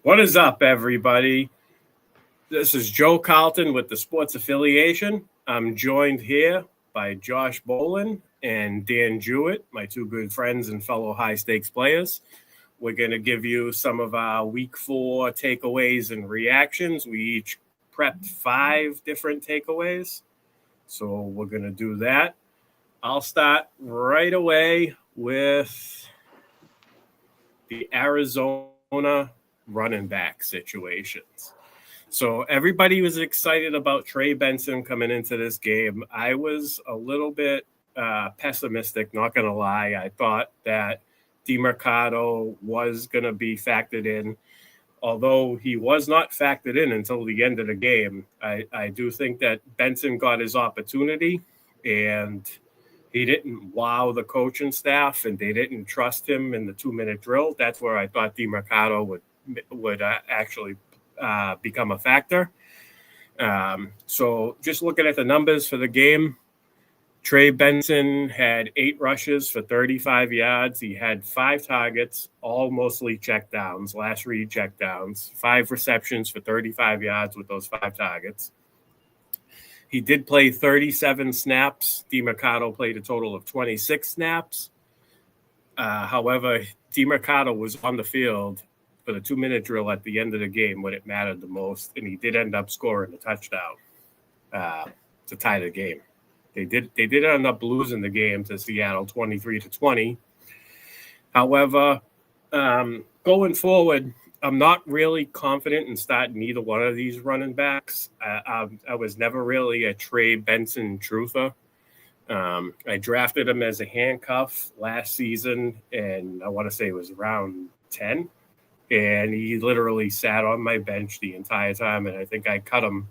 What is up, everybody? This is Joe Carlton with the Sports Affiliation. I'm joined here by Josh Bolling and Dan Jewett, my two good friends and fellow high-stakes players. We're going to give you some of our Week 4 takeaways and reactions. We each prepped 5 different takeaways, so we're going to do that. I'll start right away with the Arizona running back situations. So everybody was excited about Trey Benson coming into this game. I was a little bit pessimistic, not going to lie. I thought that DeMercado was going to be factored in. Although he was not factored in until the end of the game, I do think that Benson got his opportunity, and he didn't wow the coaching staff, and they didn't trust him in the 2-minute drill. That's where I thought DeMercado would actually become a factor. So just looking at the numbers for the game, Trey Benson had 8 rushes for 35 yards. He had 5 targets, all mostly checkdowns, last read checkdowns, 5 receptions for 35 yards with those 5 targets. He did play 37 snaps. DeMercado played a total of 26 snaps. However, DeMercado was on the field for the 2-minute drill at the end of the game when it mattered the most, and he did end up scoring a touchdown to tie the game. They did end up losing the game to Seattle 23-20. However, going forward, I'm not really confident in starting either one of these running backs. I was never really a Trey Benson truther. I drafted him as a handcuff last season, and I want to say it was around 10. And he literally sat on my bench the entire time, and I think I cut him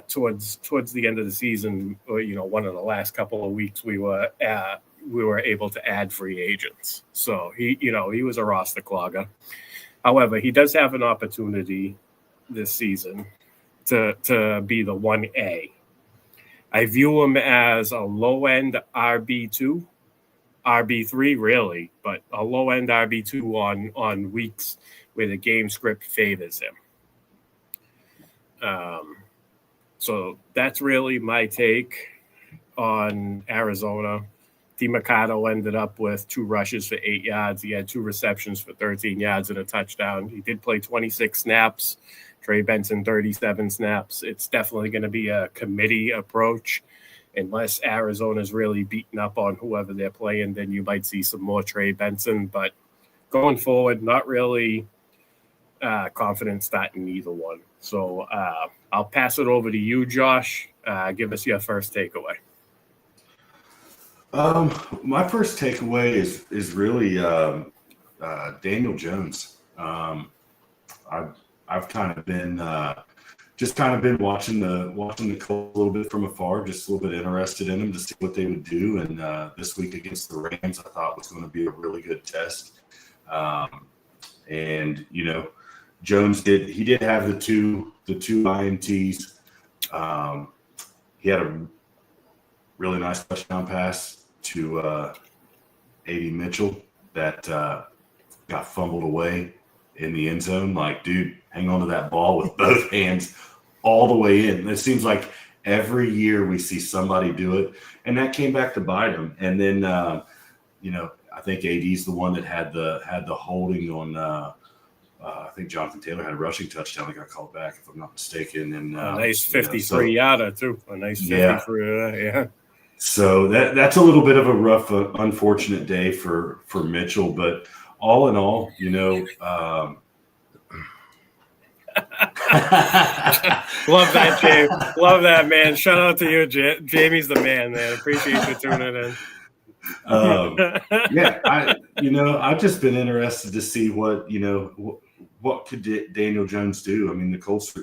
towards the end of the season. Or, one of the last couple of weeks, we were able to add free agents, so he was a roster clogger. However, he does have an opportunity this season to be the 1A. I view him as a low-end RB2. RB3 really, but a low-end RB2 on weeks where the game script favors him. So that's really my take on Arizona. DeMercado ended up with 2 rushes for 8 yards. He had 2 receptions for 13 yards and a touchdown. He did play 26 snaps. Trey Benson, 37 snaps. It's definitely going to be a committee approach. Unless Arizona's really beating up on whoever they're playing, then you might see some more Trey Benson. But going forward, not really confident starting either one. So I'll pass it over to you, Josh. Give us your first takeaway. My first takeaway is really Daniel Jones. I've kind of been been watching the Colts a little bit from afar, just a little bit interested in them to see what they would do. And this week against the Rams, I thought was going to be a really good test. And Jones did have the two INTs. He had a really nice touchdown pass to A.D. Mitchell that got fumbled away in the end zone. Like, dude, hang on to that ball with both hands all the way in. It seems like every year we see somebody do it, and that came back to bite him. And then, I think AD's the one that had the holding on. I think Jonathan Taylor had a rushing touchdown that got called back, if I'm not mistaken. And a nice 53-yarder too. A nice 53. Yeah. So that's a little bit of a rough, unfortunate day for Mitchell, but all in all, Love that, James. Love that, man. Shout out to you, Jamie's the man, man. Appreciate you tuning in. I've just been interested to see what could Daniel Jones do. I mean, the Colts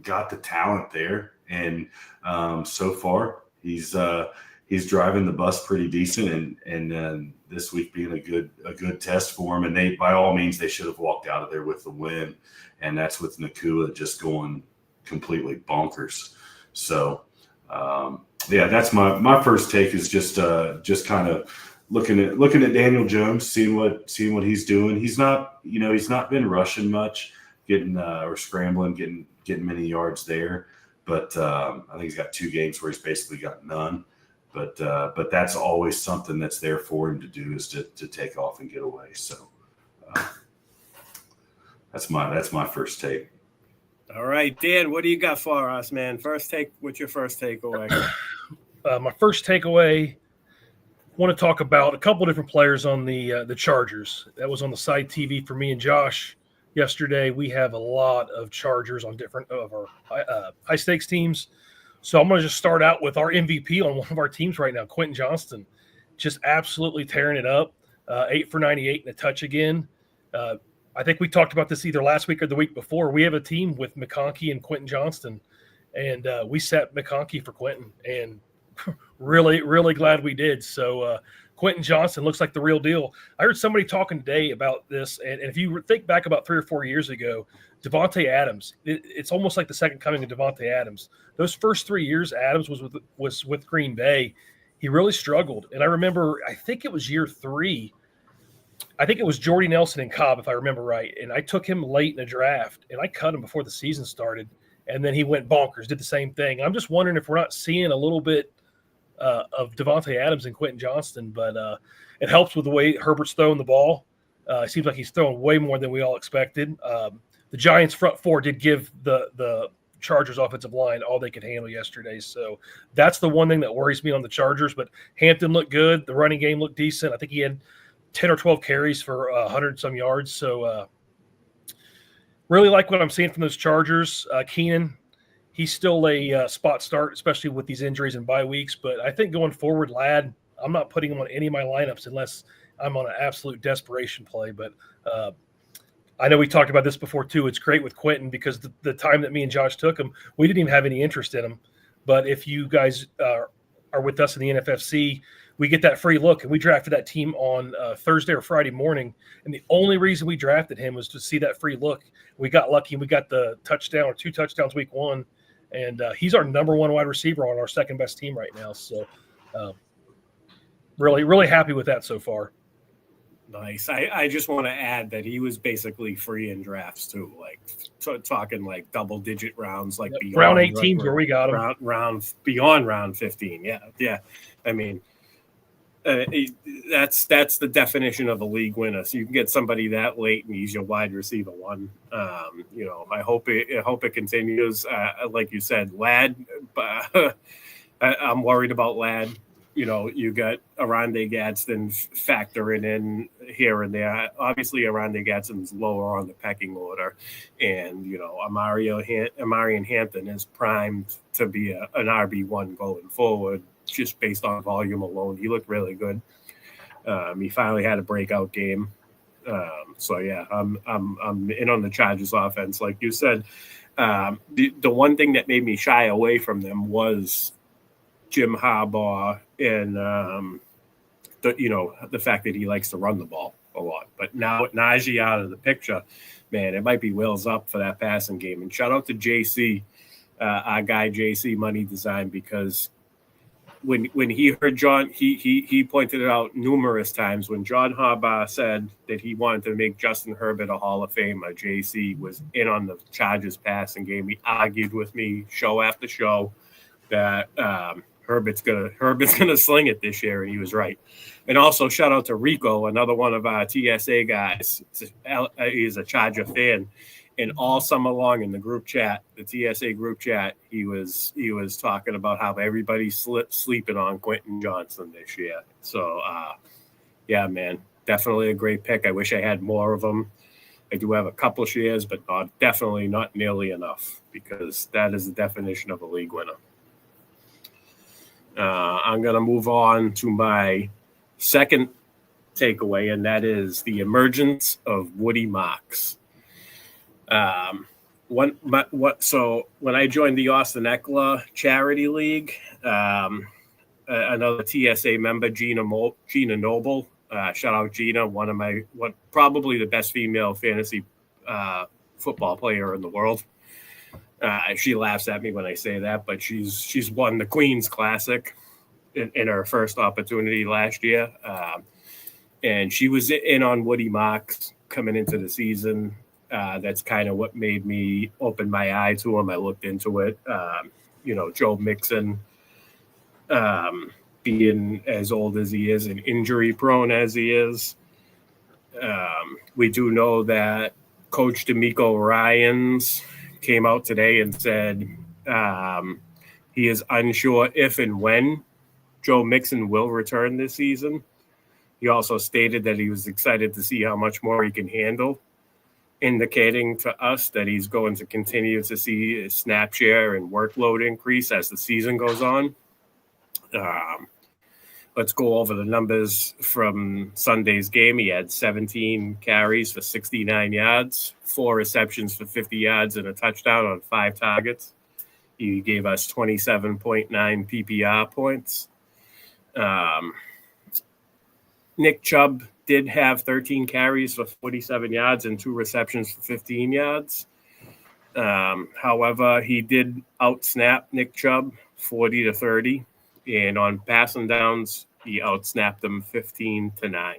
got the talent there, and so far he's driving the bus pretty decent, and this week being a good test for him. And they, by all means, they should have walked out of there with the win, and that's with Nakua just going completely bonkers. So that's my first take is just kind of looking at Daniel Jones, seeing what he's doing. He's not been rushing much, getting or scrambling, getting many yards there. But I think he's got 2 games where he's basically got none. But that's always something that's there for him to do, is to take off and get away. So that's my first take. All right, Dan, what do you got for us, man? What's your first takeaway? My first takeaway, want to talk about a couple different players on the Chargers. That was on the side TV for me and Josh yesterday. We have a lot of Chargers on different of our high stakes teams. So I'm going to just start out with our MVP on one of our teams right now, Quentin Johnston, just absolutely tearing it up. 8 for 98 and a touch again. I think we talked about this either last week or the week before. We have a team with McConkey and Quentin Johnston, and we set McConkey for Quentin, and really, really glad we did. So Quentin Johnston looks like the real deal. I heard somebody talking today about this, and if you think back about 3 or 4 years ago, Devontae Adams, it's almost like the second coming of Devontae Adams. Those first 3 years Adams was with Green Bay, he really struggled. And I remember, I think it was year 3, I think it was Jordy Nelson and Cobb, if I remember right. And I took him late in the draft, and I cut him before the season started. And then he went bonkers, did the same thing. I'm just wondering if we're not seeing a little bit of Devontae Adams and Quentin Johnston, but it helps with the way Herbert's throwing the ball. It seems like he's throwing way more than we all expected. The Giants' front four did give the Chargers' offensive line all they could handle yesterday. So that's the one thing that worries me on the Chargers. But Hampton looked good. The running game looked decent. I think he had 10 or 12 carries for 100-some yards. So really like what I'm seeing from those Chargers. Keenan, he's still a spot start, especially with these injuries and bye weeks. But I think going forward, Ladd, I'm not putting him on any of my lineups unless I'm on an absolute desperation play. But I know we talked about this before too. It's great with Quentin because the time that me and Josh took him, we didn't even have any interest in him. But if you guys are with us in the NFFC, we get that free look, and we drafted that team on Thursday or Friday morning. And the only reason we drafted him was to see that free look. We got lucky, and we got the touchdown or 2 touchdowns week 1. And he's our number 1 wide receiver on our second best team right now. So really, really happy with that so far. Nice. I just want to add that he was basically free in drafts too, like talking like double-digit rounds, like beyond round 18 where we got him. Round beyond round 15. Yeah. I mean, that's the definition of a league winner. So you can get somebody that late, and he's your wide receiver 1. I hope it continues. Like you said, Ladd. I'm worried about Ladd. You got Arande Gadsden factoring in here and there. Obviously, Arande Gadsden's lower on the pecking order. And, Amarian Hampton is primed to be an RB1 going forward, just based on volume alone. He looked really good. He finally had a breakout game. So, yeah, I'm in on the Chargers offense. Like you said, the one thing that made me shy away from them was Jim Harbaugh and the fact that he likes to run the ball a lot. But now with Najee out of the picture, man, it might be wheels up for that passing game. And shout out to JC, our guy JC Money Design, because when he heard John, he pointed it out numerous times. When John Harbaugh said that he wanted to make Justin Herbert a Hall of Famer, JC was in on the Chargers passing game. He argued with me show after show that Herbert's gonna sling it this year, and he was right. And also shout out to Rico, another one of our TSA guys. He's a Charger fan, and all summer long in the group chat, the TSA group chat, he was talking about how everybody's sleeping on Quentin Johnston this year. So yeah, man, definitely a great pick. I wish I had more of them. I do have a couple shares, but definitely not nearly enough, because that is the definition of a league winner. I'm going to move on to my second takeaway, and that is the emergence of Woody Marks. So when I joined the Austin Eckler Charity League, another TSA member, Gina Noble, shout out Gina, probably the best female fantasy football player in the world. She laughs at me when I say that, but she's won the Queen's Classic. in her first opportunity last year. And she was in on Woody Mox coming into the season. That's kind of what made me open my eye to him. I looked into it. Joe Mixon, being as old as he is and injury prone as he is. We do know that Coach D'Amico Ryans came out today and said he is unsure if and when Joe Mixon will return this season. He also stated that he was excited to see how much more he can handle, indicating to us that he's going to continue to see his snap share and workload increase as the season goes on. Let's go over the numbers from Sunday's game. He had 17 carries for 69 yards, 4 receptions for 50 yards, and a touchdown on 5 targets. He gave us 27.9 PPR points. Nick Chubb did have 13 carries for 47 yards and 2 receptions for 15 yards. However, he did outsnap Nick Chubb 40-30. And on passing downs, he outsnapped them 15-9.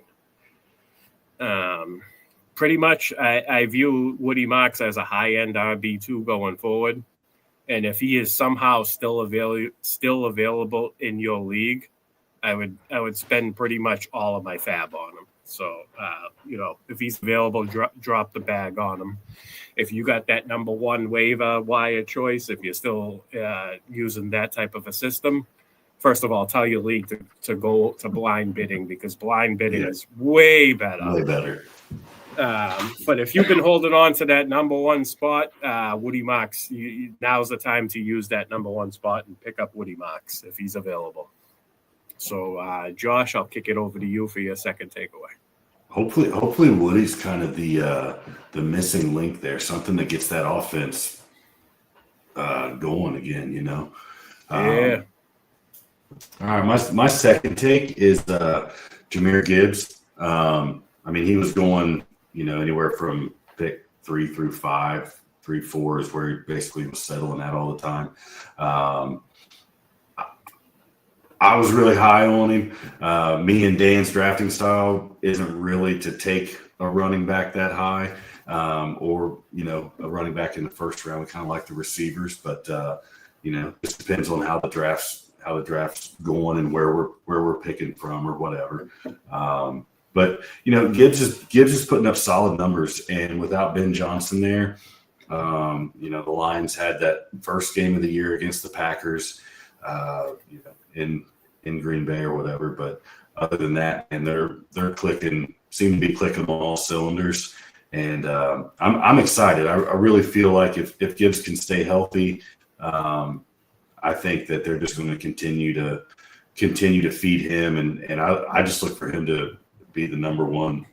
Pretty much, I view Woody Mox as a high-end RB2 going forward. And if he is somehow still available in your league, I would spend pretty much all of my fab on him. So, if he's available, drop the bag on him. If you got that number one waiver wire choice, if you're still using that type of a system, first of all, tell your league to go to blind bidding, because blind bidding is way better. Way better. But if you've been holding on to that number one spot, Woody Mox, now's the time to use that number one spot and pick up Woody Mox if he's available. So, Josh, I'll kick it over to you for your second takeaway. Hopefully Woody's kind of the missing link there, something that gets that offense going again, Yeah. All right, my second take is Jahmyr Gibbs. He was going, anywhere from pick 3 through 5, 3, 4 is where he basically was settling at all the time. I was really high on him. Me and Dan's drafting style isn't really to take a running back that high, or a running back in the first round. We kind of like the receivers, but it just depends on how the draft's going and where we're picking from or whatever. But Gibbs is putting up solid numbers, and without Ben Johnson there, the Lions had that first game of the year against the Packers, in Green Bay or whatever. But other than that, and they're seem to be clicking on all cylinders. And I'm excited. I really feel like if Gibbs can stay healthy, I think that they're just going to continue to feed him, and I just look for him to be the number one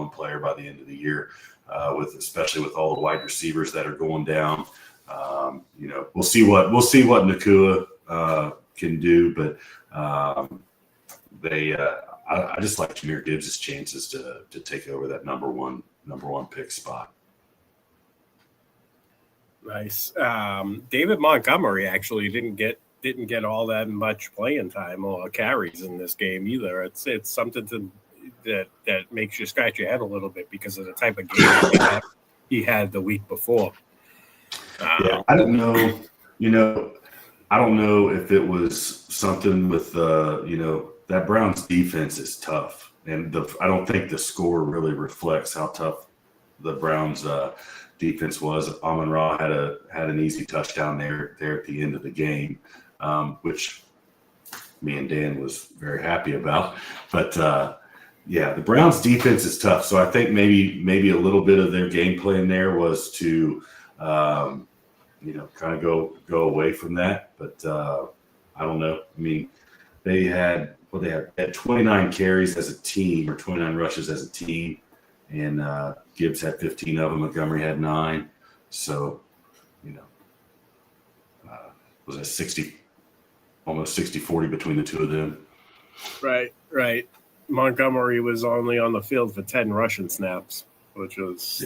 player by the end of the year, especially with all the wide receivers that are going down. We'll see what Nakua can do, but I just like Jahmyr Gibbs' chances to take over that number one pick spot. Nice. David Montgomery actually didn't get all that much playing time or carries in this game either. It's something that makes you scratch your head a little bit because of the type of game he had the week before. I don't know. I don't know if it was something with that Browns defense is tough, and I don't think the score really reflects how tough the Browns defense was. Amon-Ra had an easy touchdown there at the end of the game, which me and Dan was very happy about. But the Browns defense is tough. So I think maybe a little bit of their game plan there was to kind of go away from that. But I don't know. They had 29 carries as a team, or 29 rushes as a team, and Gibbs had 15 of them. Montgomery had 9. So, was it 60, almost 60-40 between the two of them? Right. Montgomery was only on the field for 10 rushing snaps, which was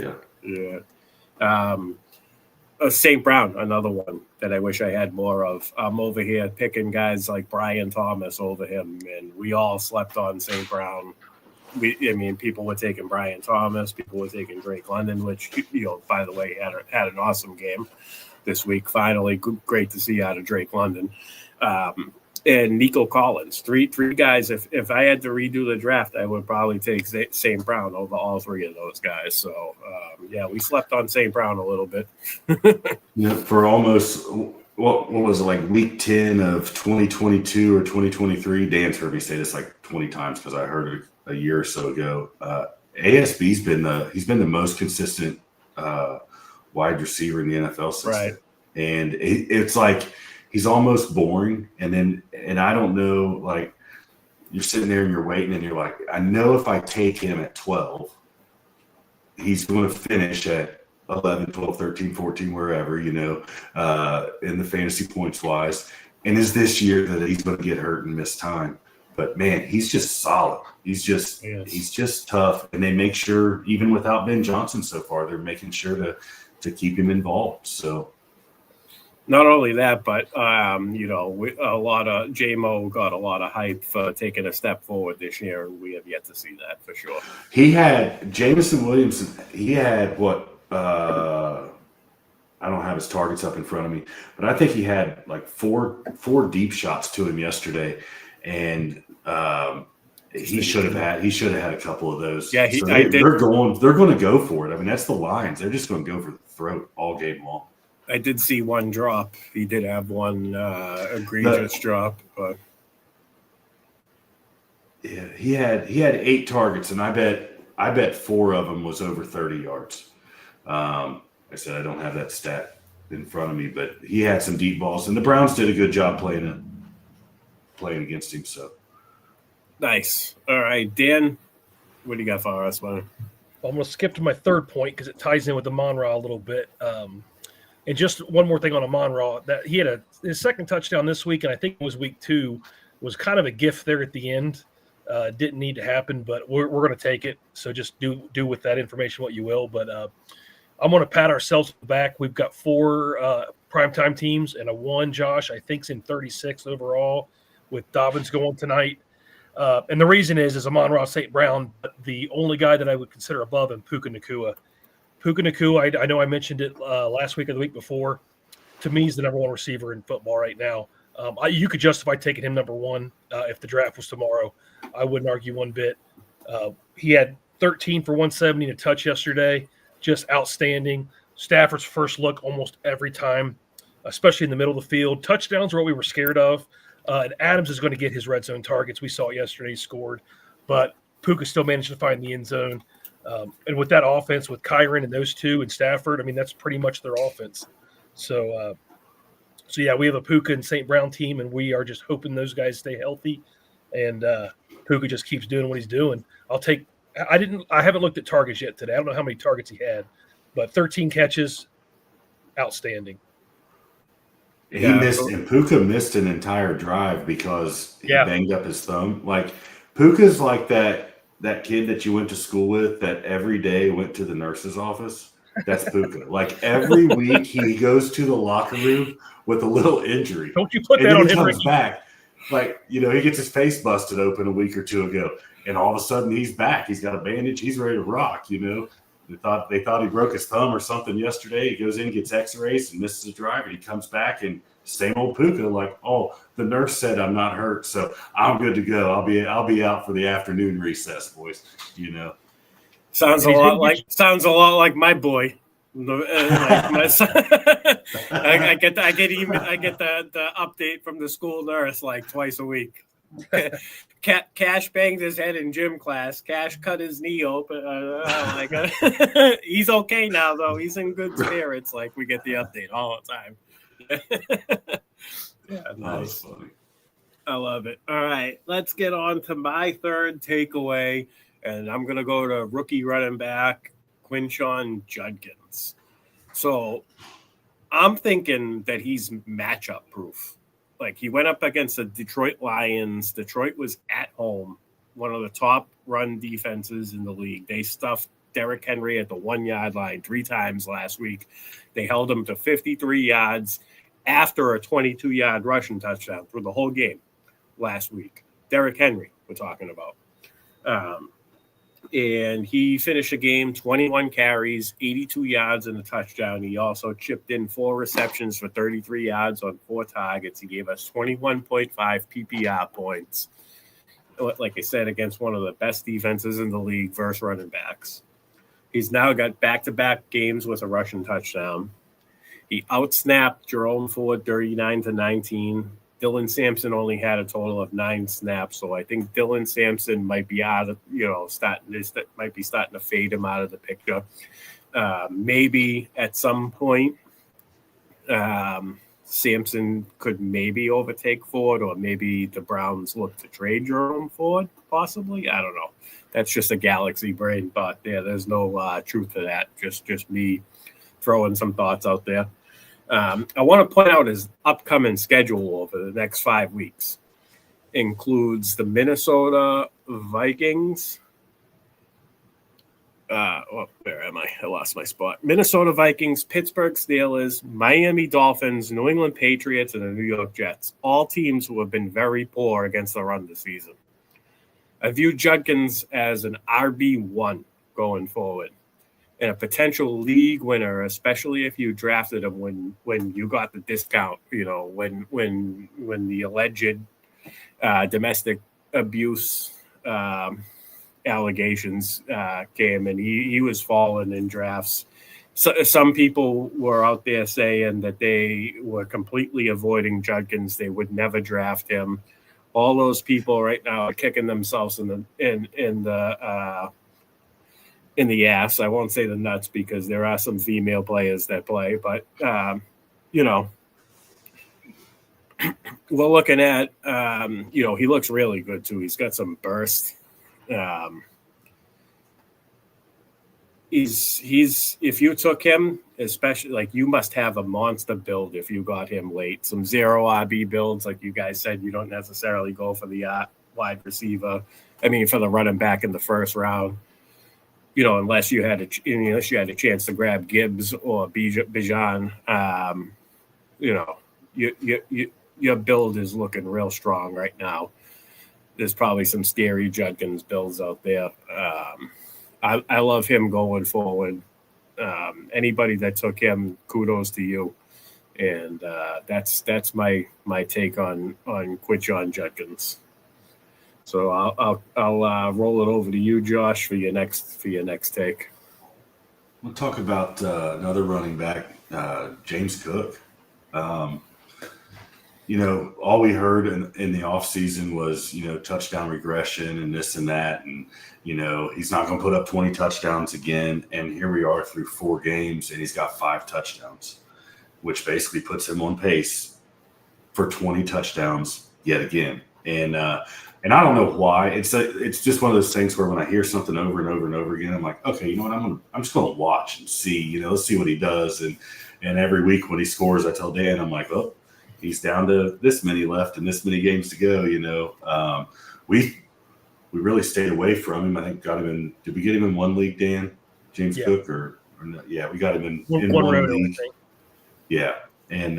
St. Brown, another one that I wish I had more of. I'm over here picking guys like Brian Thomas over him, and we all slept on St. Brown. People were taking Brian Thomas, people were taking Drake London, which, by the way, had an awesome game this week. Finally, great to see out of Drake London. And Nico Collins, three guys. If I had to redo the draft, I would probably take St. Brown over all three of those guys. So, we slept on St. Brown a little bit. For almost, what was it, like week 10 of 2022 or 2023? Dan's heard me say this like 20 times because I heard it a year or so ago. ASB's been the most consistent wide receiver in the NFL system. Right. And it's like he's almost boring. And I don't know, like, you're sitting there and you're waiting and you're like, I know if I take him at 12, he's going to finish at 11, 12, 13, 14, wherever, in the fantasy points wise. And is this year that he's going to get hurt and miss time? But man, he's just solid. He's just tough. And they make sure, even without Ben Johnson so far, they're making sure to keep him involved. So not only that, but a lot of J-Mo got a lot of hype for taking a step forward this year, and we have yet to see that for sure. He had Jamison Williamson. He had what? I don't have his targets up in front of me, but I think he had like four deep shots to him yesterday, and he should have had a couple of those. Yeah, they're going to go for it. I mean, that's the Lions. They're just going to go for the throat all game long. I did see one drop. He did have one egregious drop, but yeah, he had 8 targets, and I bet 4 of them was over 30 yards. I said I don't have that stat in front of me, but he had some deep balls, and the Browns did a good job playing against him. So nice. All right, Dan, what do you got for us, man? Well, I'm going to skip to my third point because it ties in with the Amon-Ra a little bit. And just one more thing on Amon-Ra, that he had his second touchdown this week, and I think it was week 2, was kind of a gift there at the end. Didn't need to happen, but we're going to take it. So just do with that information what you will. But I'm going to pat ourselves on the back. We've got 4 primetime teams and a 1, Josh, I think's in 36 overall, with Dobbins going tonight. And the reason is Amon-Ra St. Brown, but the only guy that I would consider above him, Puka Nacua. Puka Nacua, I know I mentioned it last week or the week before. To me, he's the number 1 receiver in football right now. You could justify taking him number 1 if the draft was tomorrow. I wouldn't argue one bit. He had 13 for 170 and a touch yesterday. Just outstanding. Stafford's first look almost every time, especially in the middle of the field. Touchdowns are what we were scared of. And Adams is going to get his red zone targets. We saw it yesterday, he scored. But Puka still managed to find the end zone. And with that offense, with Kyron and those 2 and Stafford, I mean, that's pretty much their offense. So yeah, we have a Puka and St. Brown team, and we are just hoping those guys stay healthy. And Puka just keeps doing what he's doing. I haven't looked at targets yet today. I don't know how many targets he had, but 13 catches, outstanding. Puka missed an entire drive because he banged up his thumb. Like, Puka's like that kid that you went to school with that every day went to the nurse's office. That's Puka. Like, every week he goes to the locker room with a little injury. Don't you put that on him? He comes back. Like, he gets his face busted open a week or 2 ago, and all of a sudden he's back. He's got a bandage. He's ready to rock, They thought he broke his thumb or something yesterday. He goes in, gets x-rays, and misses a drive, and he comes back, and same old Puka, like, oh, the nurse said I'm not hurt, so I'm good to go. I'll be out for the afternoon recess, boys. Sounds a lot like my boy. Like my son. I get the update from the school nurse like twice a week. Cash banged his head in gym class. Cash cut his knee open. He's okay now, though. He's in good spirits. Like, we get the update all the time. Yeah, nice. Funny. I love it. All right, let's get on to my third takeaway, and I'm going to go to rookie running back Quinshon Judkins. So I'm thinking that he's matchup proof. Like, he went up against the Detroit Lions. Detroit was at home, one of the top run defenses in the league. They stuffed Derrick Henry at the 1 yard line 3 times last week. They held him to 53 yards after a 22-yard rushing touchdown through the whole game last week. Derrick Henry, we're talking about. And he finished the game 21 carries, 82 yards, and a touchdown. He also chipped in 4 receptions for 33 yards on 4 targets. He gave us 21.5 PPR points. Like I said, against one of the best defenses in the league versus running backs. He's now got back-to-back games with a rushing touchdown. He outsnapped Jerome Ford 39-19. Dylan Sampson only had a total of 9 snaps, so I think Dylan Sampson might be out of, starting to fade him out of the picture. Maybe at some point, Sampson could maybe overtake Ford, or maybe the Browns look to trade Jerome Ford, possibly. I don't know. That's just a galaxy brain thought there. There's no truth to that. Just me throwing some thoughts out there. I want to point out his upcoming schedule over the next 5 weeks. Includes the Minnesota Vikings. Where am I? I lost my spot. Minnesota Vikings, Pittsburgh Steelers, Miami Dolphins, New England Patriots, and the New York Jets. All teams who have been very poor against the run this season. I view Judkins as an RB1 going forward and a potential league winner, especially if you drafted him when you got the discount, when the alleged domestic abuse allegations came, and he was falling in drafts. So, some people were out there saying that they were completely avoiding Judkins. They would never draft him. All those people right now are kicking themselves in the ass. I won't say the nuts because there are some female players that play, but we're looking at he looks really good too. He's got some burst. He's if you took him, especially you must have a monster build if you got him late. Some 0 RB builds, like you guys said, you don't necessarily go for the wide receiver. I mean, for the running back in the first round, unless you had a chance to grab Gibbs or Bijan. Your build is looking real strong right now. There's probably some scary Judkins builds out there. I love him going forward. Anybody that took him, kudos to you. And that's my take on Quinshon Judkins. So I'll roll it over to you, Josh, for your next take. We'll talk about another running back, James Cook. All we heard in the offseason was, touchdown regression and this and that. And, he's not going to put up 20 touchdowns again. And here we are through 4 games, and he's got 5 touchdowns, which basically puts him on pace for 20 touchdowns yet again. And I don't know why. It's just one of those things where when I hear something over and over and over again, I'm like, okay, you know what? I'm just going to watch and see, let's see what he does. And every week when he scores, I tell Dan, I'm like, oh, he's down to this many left and this many games to go. We really stayed away from him. I think did we get him in one league, Dan? James Cook or no? Yeah, we got him in one league. Yeah. And,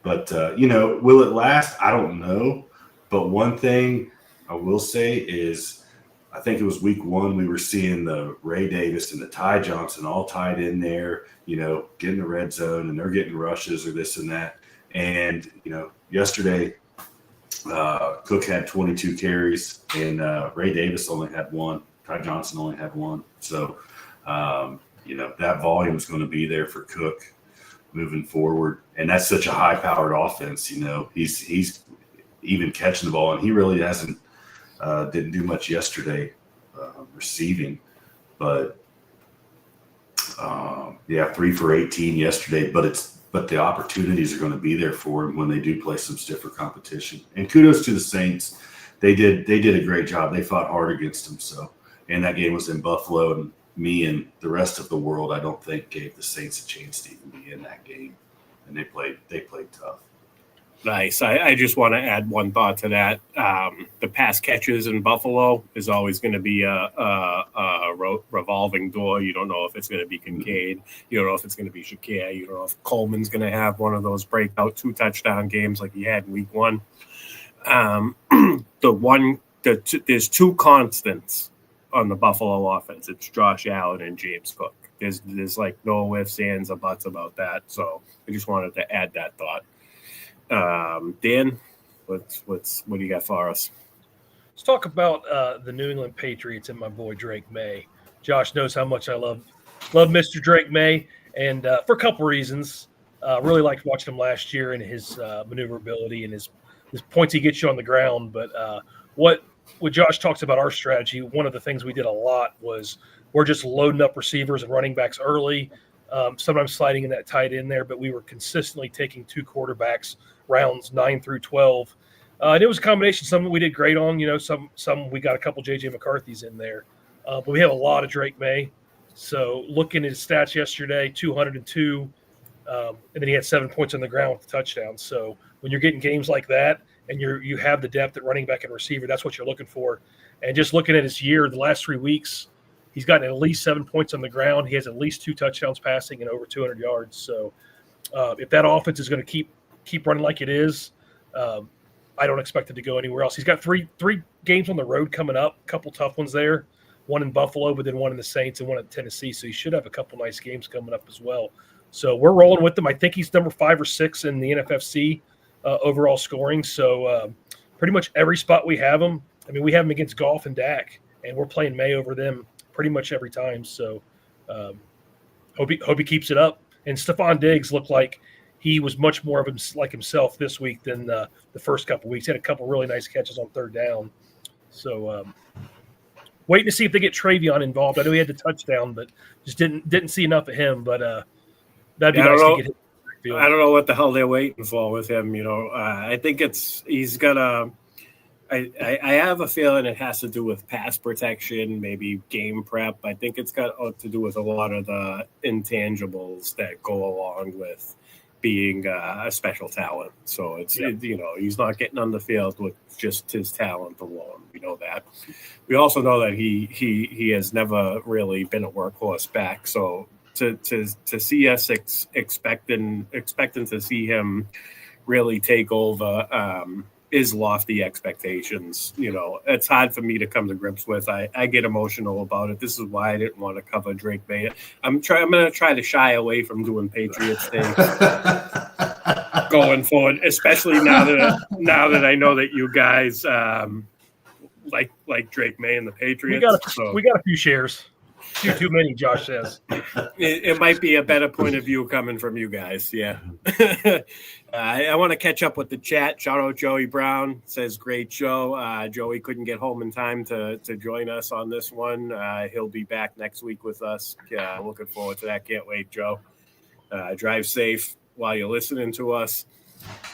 will it last? I don't know. But one thing I will say is I think it was week 1, we were seeing the Ray Davis and the Ty Johnson all tied in there, getting the red zone, and they're getting rushes or this and that. And, yesterday, Cook had 22 carries, and Ray Davis only had 1. Ty Johnson only had 1. So, that volume is going to be there for Cook moving forward. And that's such a high-powered offense. He's even catching the ball, and he really didn't do much yesterday receiving. But, 3 for 18 yesterday, but the opportunities are going to be there for him when they do play some stiffer competition. And kudos to the Saints. They did a great job. They fought hard against him. So, and that game was in Buffalo, and me and the rest of the world, I don't think, gave the Saints a chance to even be in that game. And they played tough. Nice. I just want to add one thought to that. The pass catches in Buffalo is always going to be a revolving door. You don't know if it's going to be Kincaid. You don't know if it's going to be Shakir. You don't know if Coleman's going to have one of those breakout 2-touchdown games like he had in week 1. There's 2 constants on the Buffalo offense. It's Josh Allen and James Cook. There's like no ifs, ands, or buts about that. So I just wanted to add that thought. Dan, what do you got for us? Let's talk about the New England Patriots and my boy Drake May. Josh knows how much I love Mr. Drake May, and for a couple reasons. Really liked watching him last year and his maneuverability and his points he gets you on the ground. But what Josh talks about our strategy, one of the things we did a lot was we're just loading up receivers and running backs early, sometimes sliding in that tight end there, but we were consistently taking 2 quarterbacks rounds 9 through 12. And it was a combination. Some we did great on, some we got a couple J.J. McCarthy's in there. But we have a lot of Drake May. So looking at his stats yesterday, 202, and then he had 7 points on the ground with the touchdown. So when you're getting games like that and you have the depth at running back and receiver, that's what you're looking for. And just looking at his year, the last 3 weeks, he's gotten at least 7 points on the ground. He has at least 2 touchdowns passing and over 200 yards. So if that offense is going to keep running like it is, I don't expect it to go anywhere else. He's got three games on the road coming up, a couple tough ones there, one in Buffalo, but then one in the Saints and one in Tennessee. So he should have a couple nice games coming up as well. So we're rolling with him. I think he's number 5 or 6 in the NFFC overall scoring. So pretty much every spot we have him. I mean, we have him against Goff and Dak, and we're playing May over them pretty much every time. So hope he keeps it up. And Stephon Diggs looked like he was much more of himself this week than the first couple weeks. He had a couple really nice catches on 3rd down. So waiting to see if they get Travion involved. I know he had the touchdown, but just didn't see enough of him. But that'd be nice to get him. I don't know what the hell they're waiting for with him. I think he's gonna. I have a feeling it has to do with pass protection, maybe game prep. I think it's got to do with a lot of the intangibles that go along with being a special talent. So he's not getting on the field with just his talent alone. We know that. We also know that he has never really been a workhorse back. So to see us expecting to see him really take over is lofty expectations. It's hard for me to come to grips with. I get emotional about it. This is why I didn't want to cover Drake May. I'm going to try to shy away from doing Patriots things going forward, especially now that I know that you guys like Drake May and the Patriots. We got a few shares. Too many, Josh says. It might be a better point of view coming from you guys. Yeah. I want to catch up with the chat. Shout out Joey Brown. Says, great show. Joey couldn't get home in time to join us on this one. He'll be back next week with us. Looking forward to that. Can't wait, Joe. Drive safe while you're listening to us.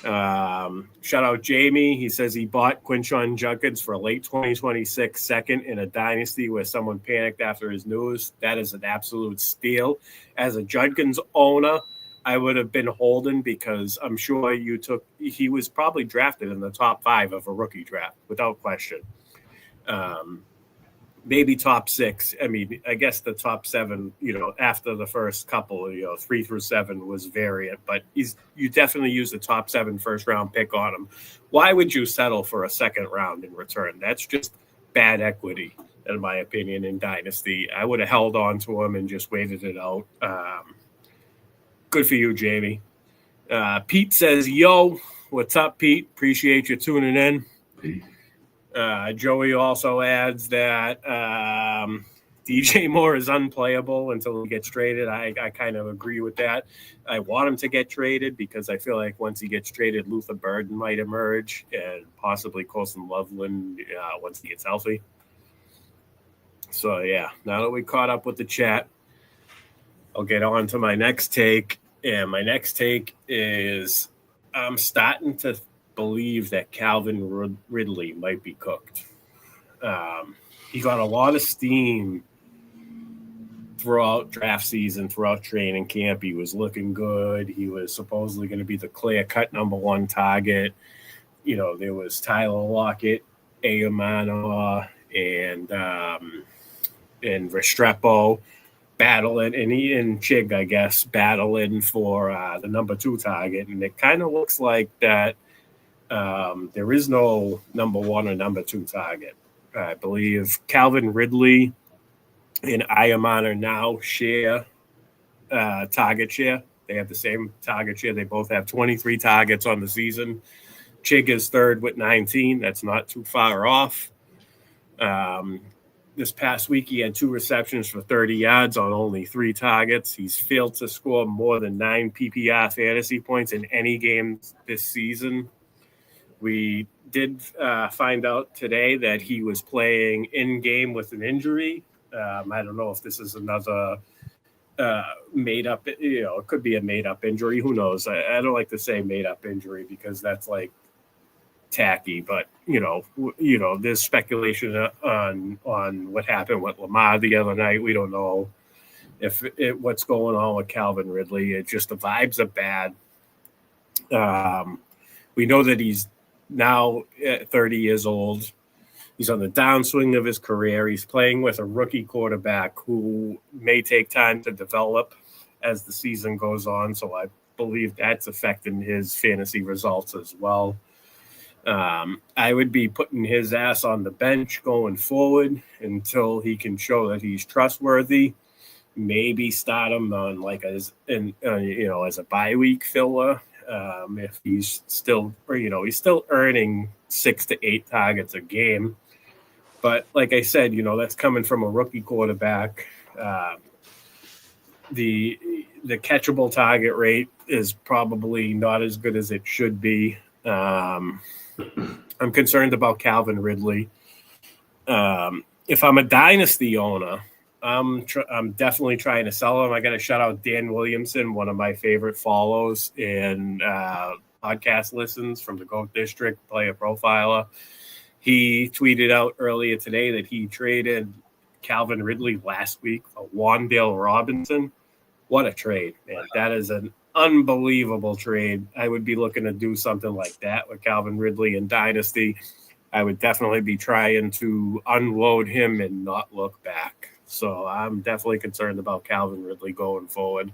Shout out Jamie. He says he bought Quinshon Judkins for a late 2026 second in a dynasty where someone panicked after his news. That is an absolute steal. As a Judkins owner, I would have been holding because I'm sure he was probably drafted in the top 5 of a rookie draft without question. Maybe top 6. I mean, I guess the top 7, after the first couple, 3 through 7 was variant, but you definitely use the top 7 first round pick on him. Why would you settle for a second round in return? That's just bad equity, in my opinion, in Dynasty. I would have held on to him and just waited it out. Good for you, Jamie. Pete says, yo, what's up, Pete? Appreciate you tuning in. Pete. Joey also adds that DJ Moore is unplayable until he gets traded. I kind of agree with that. I want him to get traded because I feel like once he gets traded, Luther Burden might emerge and possibly Colson Loveland once he gets healthy. So, yeah, now that we caught up with the chat, I'll get on to my next take. And my next take is I'm starting to believe that Calvin Ridley might be cooked. He got a lot of steam throughout draft season, throughout training camp, he was looking good. He was supposedly going to be the clear-cut number one target. There was Tyler Lockett, Ayamana, and Restrepo battling, and Chig, I guess, battling for the number two target. And it kind of looks like that there is no number one or number two target. I believe Calvin Ridley and Ayamana now share target share. They have the same target share. They both have 23 targets on the season. Chig is third with 19. That's not too far off. This past week, he had 2 receptions for 30 yards on only 3 targets. He's failed to score more than 9 PPR fantasy points in any game this season. We did find out today that he was playing in-game with an injury. I don't know if this is another made-up, it could be a made-up injury. Who knows? I don't like to say made-up injury because that's like tacky, but there's speculation on what happened with Lamar the other night. We don't know what's going on with Calvin Ridley. It's just the vibes are bad. We know that he's now 30 years old. He's on the downswing of his career. He's playing with a rookie quarterback who may take time to develop as the season goes on. So I believe that's affecting his fantasy results as well. I would be putting his ass on the bench going forward until he can show that he's trustworthy. Maybe start him on as a bye week filler. If he's still, he's still earning 6 to 8 targets a game. But like I said, that's coming from a rookie quarterback. The catchable target rate is probably not as good as it should be. I'm concerned about Calvin Ridley. If I'm a dynasty owner, I'm definitely trying to sell him. I got to shout out Dan Williamson, one of my favorite follows in podcast listens from the GOAT District, player profiler. He tweeted out earlier today that he traded Calvin Ridley last week for Wan'Dale Robinson. What a trade, man. That is an unbelievable trade. I would be looking to do something like that with Calvin Ridley in Dynasty. I would definitely be trying to unload him and not look back. So I'm definitely concerned about Calvin Ridley going forward.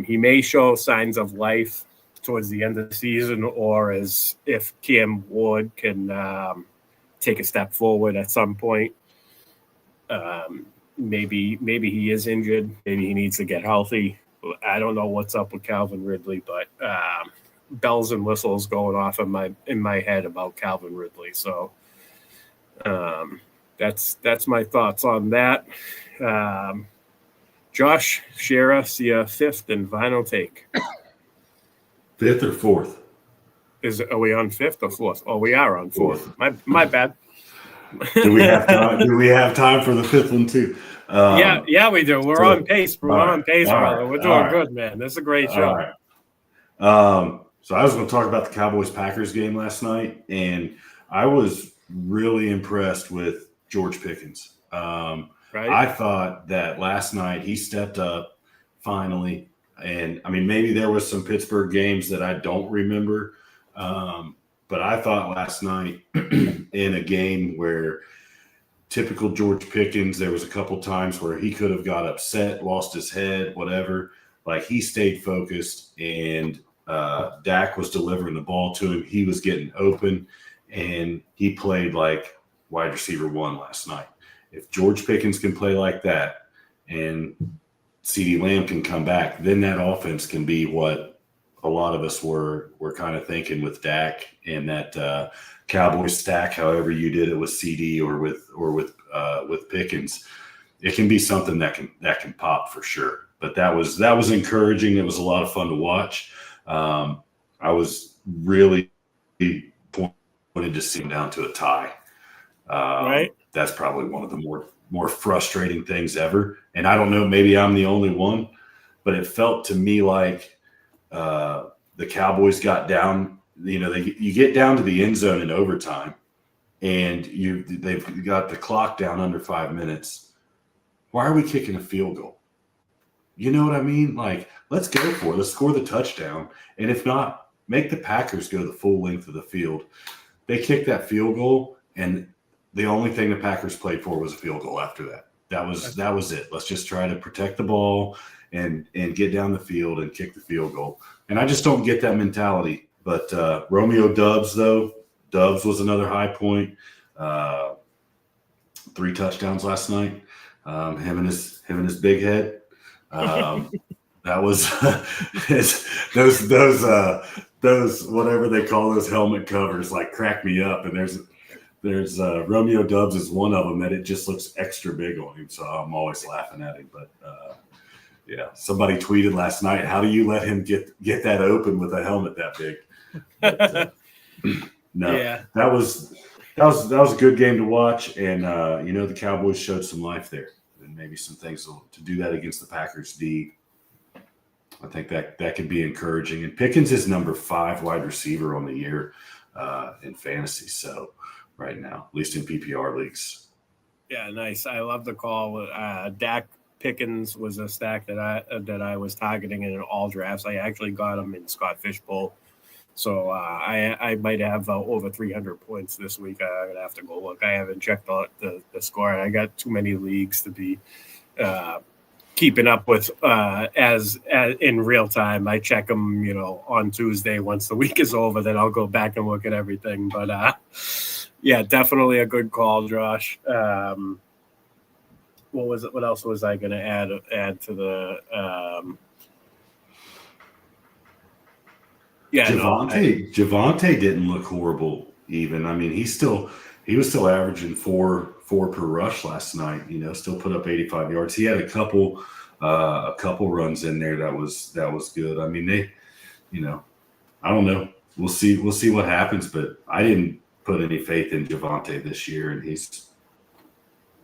He may show signs of life towards the end of the season, or as if Cam Ward can take a step forward at some point. Maybe he is injured. Maybe he needs to get healthy. I don't know what's up with Calvin Ridley, but bells and whistles going off in my head about Calvin Ridley. So that's my thoughts on that. Josh, share us your fifth and final take. Fifth or fourth? Are we on fifth or fourth? Oh, we are on fourth. My bad. Do we have time? Do we have time for the fifth one too? Yeah, we do. We're on pace. We're on pace, brother. Right, We're doing good, man. This is a great show. Right. So I was going to talk about the Cowboys-Packers game last night, and I was really impressed with George Pickens. Right. I thought that last night he stepped up finally. And, I mean, maybe there was some Pittsburgh games that I don't remember. But I thought last night in a game where typical George Pickens, there was a couple times where he could have got upset, lost his head, whatever. Like, he stayed focused, and Dak was delivering the ball to him. He was getting open, and he played like wide receiver 1 last night. If George Pickens can play like that and CeeDee Lamb can come back, then that offense can be what a lot of us were kind of thinking with Dak and that Cowboys stack, however you did it with CD or with Pickens. It can be something that can pop for sure. But that was encouraging. It was a lot of fun to watch. I was really wanted to see him down to a tie. Right. That's probably one of the more frustrating things ever. And I don't know, maybe I'm the only one, but it felt to me like the Cowboys got down. You get down to the end zone in overtime, and they've got the clock down under 5 minutes. why are we kicking a field goal? You know what I mean? Like, let's go for it. Let's score the touchdown. And if not, make the Packers go the full length of the field. They kicked that field goal, and the only thing the Packers played for was a field goal after that. That was it. Let's just try to protect the ball and get down the field and kick the field goal. And I just don't get that mentality. But Romeo Doubs, though, Doubs was another high point. 3 touchdowns last night. Him and his big head. That was those whatever they call those helmet covers, like, crack me up. And there's Romeo Doubs is one of them that it just looks extra big on him. So I'm always laughing at him. But yeah, somebody tweeted last night, how do you let him get that open with a helmet that big? But, no, yeah. That was a good game to watch. And the Cowboys showed some life there, and maybe some things to do that against the Packers D. I think that could be encouraging. And Pickens is number 5 wide receiver on the year in fantasy. So right now, at least in PPR leagues. Yeah, nice. I love the call. Dak Pickens was a stack that I was targeting in all drafts. I actually got him in Scott Fishbowl. So I might have over 300 points this week. I'm going to have to go look. I haven't checked the score. I got too many leagues to be keeping up with as in real time. I check them, on Tuesday. Once the week is over, then I'll go back and look at everything. But yeah, definitely a good call, Josh. What was it? What else was I going to add to the? Yeah, Javonte didn't look horrible. Even, I mean, he was still averaging four per rush last night. Still put up 85 yards. He had a couple runs in there that was good. I mean, I don't know. We'll see what happens. But I didn't put any faith in Javonte this year, and he's.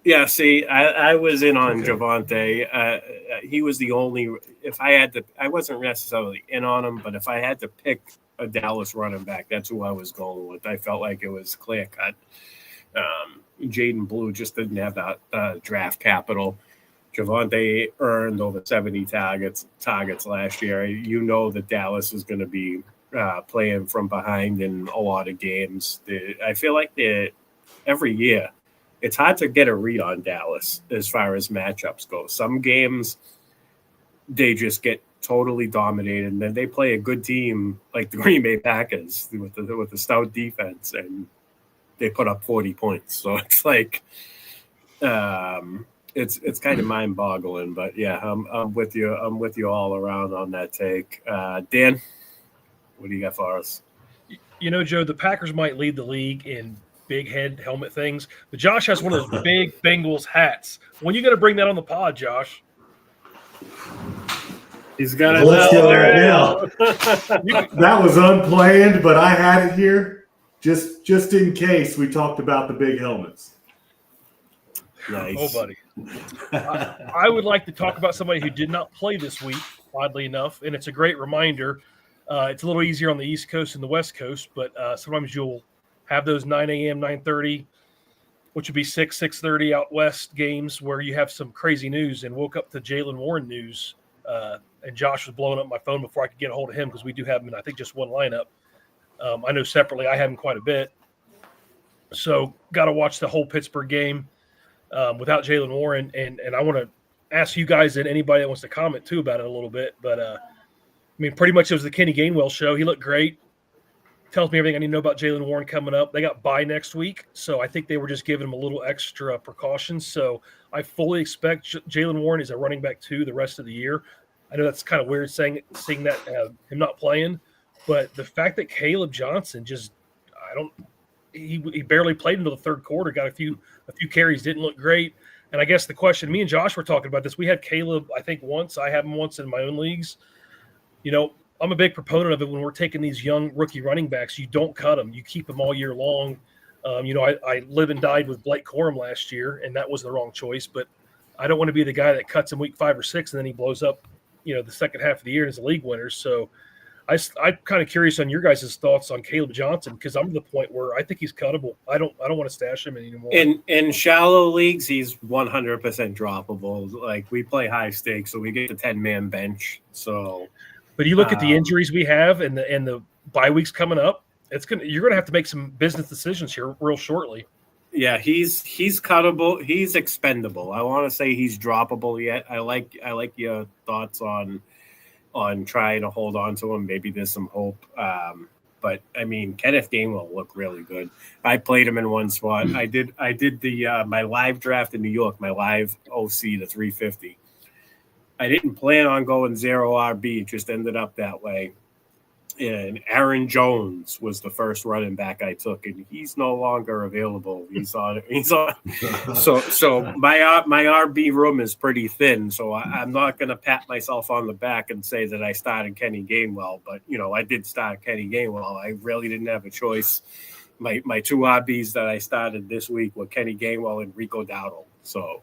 Yeah, see, I was in on Javonte. He was the only. If I had to, I wasn't necessarily in on him, but if I had to pick a Dallas running back, that's who I was going with. I felt like it was clear cut. Jaden Blue just didn't have that draft capital. Javonte earned over 70 targets last year. That Dallas is going to be playing from behind in a lot of games. I feel like every year. It's hard to get a read on Dallas as far as matchups go. Some games, they just get totally dominated, and then they play a good team like the Green Bay Packers with the stout defense, and they put up 40 points. So it's like it's kind of mind-boggling. But yeah, I'm with you. I'm with you all around on that take. Dan, what do you got for us? Joe, the Packers might lead the league in big head helmet things, but Josh has one of those big Bengals hats. When you going to bring that on the pod, Josh? He's got it. Let's go right now. That was unplanned, but I had it here just in case we talked about the big helmets. Nice. Oh, buddy. I would like to talk about somebody who did not play this week, oddly enough, and it's a great reminder. It's a little easier on the East Coast and the West Coast, but sometimes you'll have those 9 a.m., 9:30, which would be 6:30 out west games where you have some crazy news, and woke up to Jaylen Warren news. And Josh was blowing up my phone before I could get a hold of him because we do have him in, I think, just one lineup. I know separately I have him quite a bit. So got to watch the whole Pittsburgh game without Jaylen Warren. And I want to ask you guys and anybody that wants to comment too about it a little bit. But, pretty much it was the Kenny Gainwell show. He looked great. Tells me everything I need to know about Jaylen Warren coming up. They got bye next week, so I think they were just giving him a little extra precautions. So I fully expect Jaylen Warren is a running back too the rest of the year. I know that's kind of weird seeing that him not playing, but the fact that Caleb Johnson he barely played until the third quarter, got a few carries, didn't look great. And I guess the question, me and Josh were talking about this. We had Caleb, I think once. I have him once in my own leagues. I'm a big proponent of it when we're taking these young rookie running backs. You don't cut them. You keep them all year long. I live and died with Blake Corum last year, and that was the wrong choice. But I don't want to be the guy that cuts him week 5 or 6, and then he blows up, the second half of the year as a league winner. So I'm kind of curious on your guys' thoughts on Caleb Johnson, because I'm to the point where I think he's cuttable. I don't want to stash him anymore. In shallow leagues, he's 100% droppable. Like, we play high stakes, so we get the 10-man bench. So, but you look at the injuries we have and the bye weeks coming up. You're gonna have to make some business decisions here real shortly. Yeah, he's cuttable. He's expendable. I want to say he's droppable yet. I like your thoughts on trying to hold on to him. Maybe there's some hope. But I mean, Kenneth Gainwell looked really good. I played him in one spot. I did the my live draft in New York, my live OC, the 350. I didn't plan on going 0 RB. It just ended up that way. And Aaron Jones was the first running back I took, and he's no longer available. He's on. So my RB room is pretty thin. So I'm not going to pat myself on the back and say that I started Kenny Gainwell, but I did start Kenny Gainwell. I really didn't have a choice. My 2 RBs that I started this week were Kenny Gainwell and Rico Dowdle. So.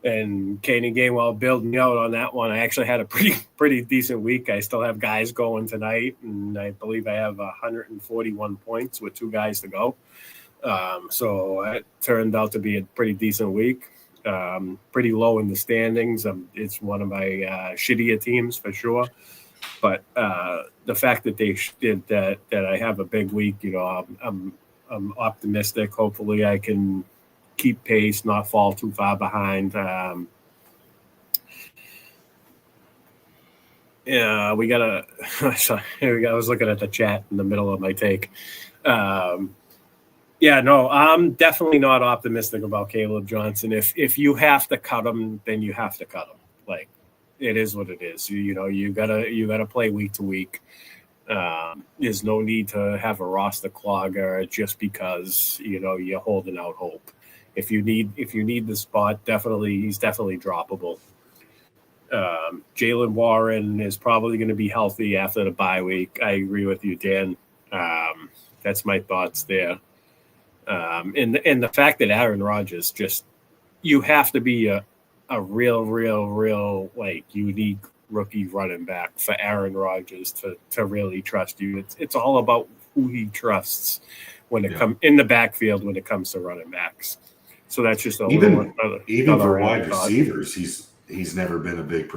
And Kenny Gainwell bailed me out on that one. I actually had a pretty decent week. I still have guys going tonight, and I believe I have 141 points with 2 guys to go. So it turned out to be a pretty decent week. Pretty low in the standings. It's one of my shittier teams for sure. But the fact that they did that I have a big week, I'm optimistic. Hopefully, I can keep pace, not fall too far behind. Yeah, we gotta. Here we go. I was looking at the chat in the middle of my take. I'm definitely not optimistic about Caleb Johnson. If you have to cut him, then you have to cut him. Like, it is what it is. You gotta play week to week. There's no need to have a roster clogger just because you're holding out hope. If you need the spot, he's definitely droppable. Jalen Warren is probably going to be healthy after the bye week. I agree with you, Dan. That's my thoughts there. And the fact that Aaron Rodgers you have to be a real like unique rookie running back for Aaron Rodgers to really trust you. It's all about who he trusts when it comes in the backfield when it comes to running backs. So that's just even for wide receivers, he's never been a big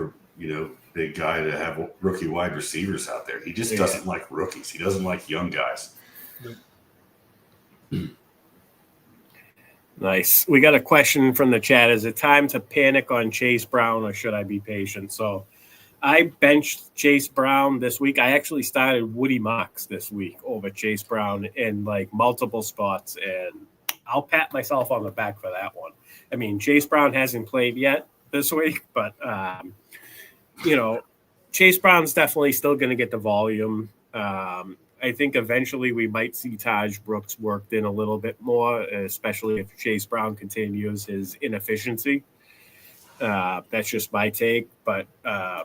guy to have rookie wide receivers out there. He just doesn't like rookies. He doesn't like young guys. Nice. We got a question from the chat. Is it time to panic on Chase Brown, or should I be patient? So I benched Chase Brown this week. I actually started Woody Mox this week over Chase Brown in like multiple spots, and I'll pat myself on the back for that one. I mean, Chase Brown hasn't played yet this week, but, Chase Brown's definitely still going to get the volume. I think eventually we might see Taj Brooks worked in a little bit more, especially if Chase Brown continues his inefficiency. That's just my take, but I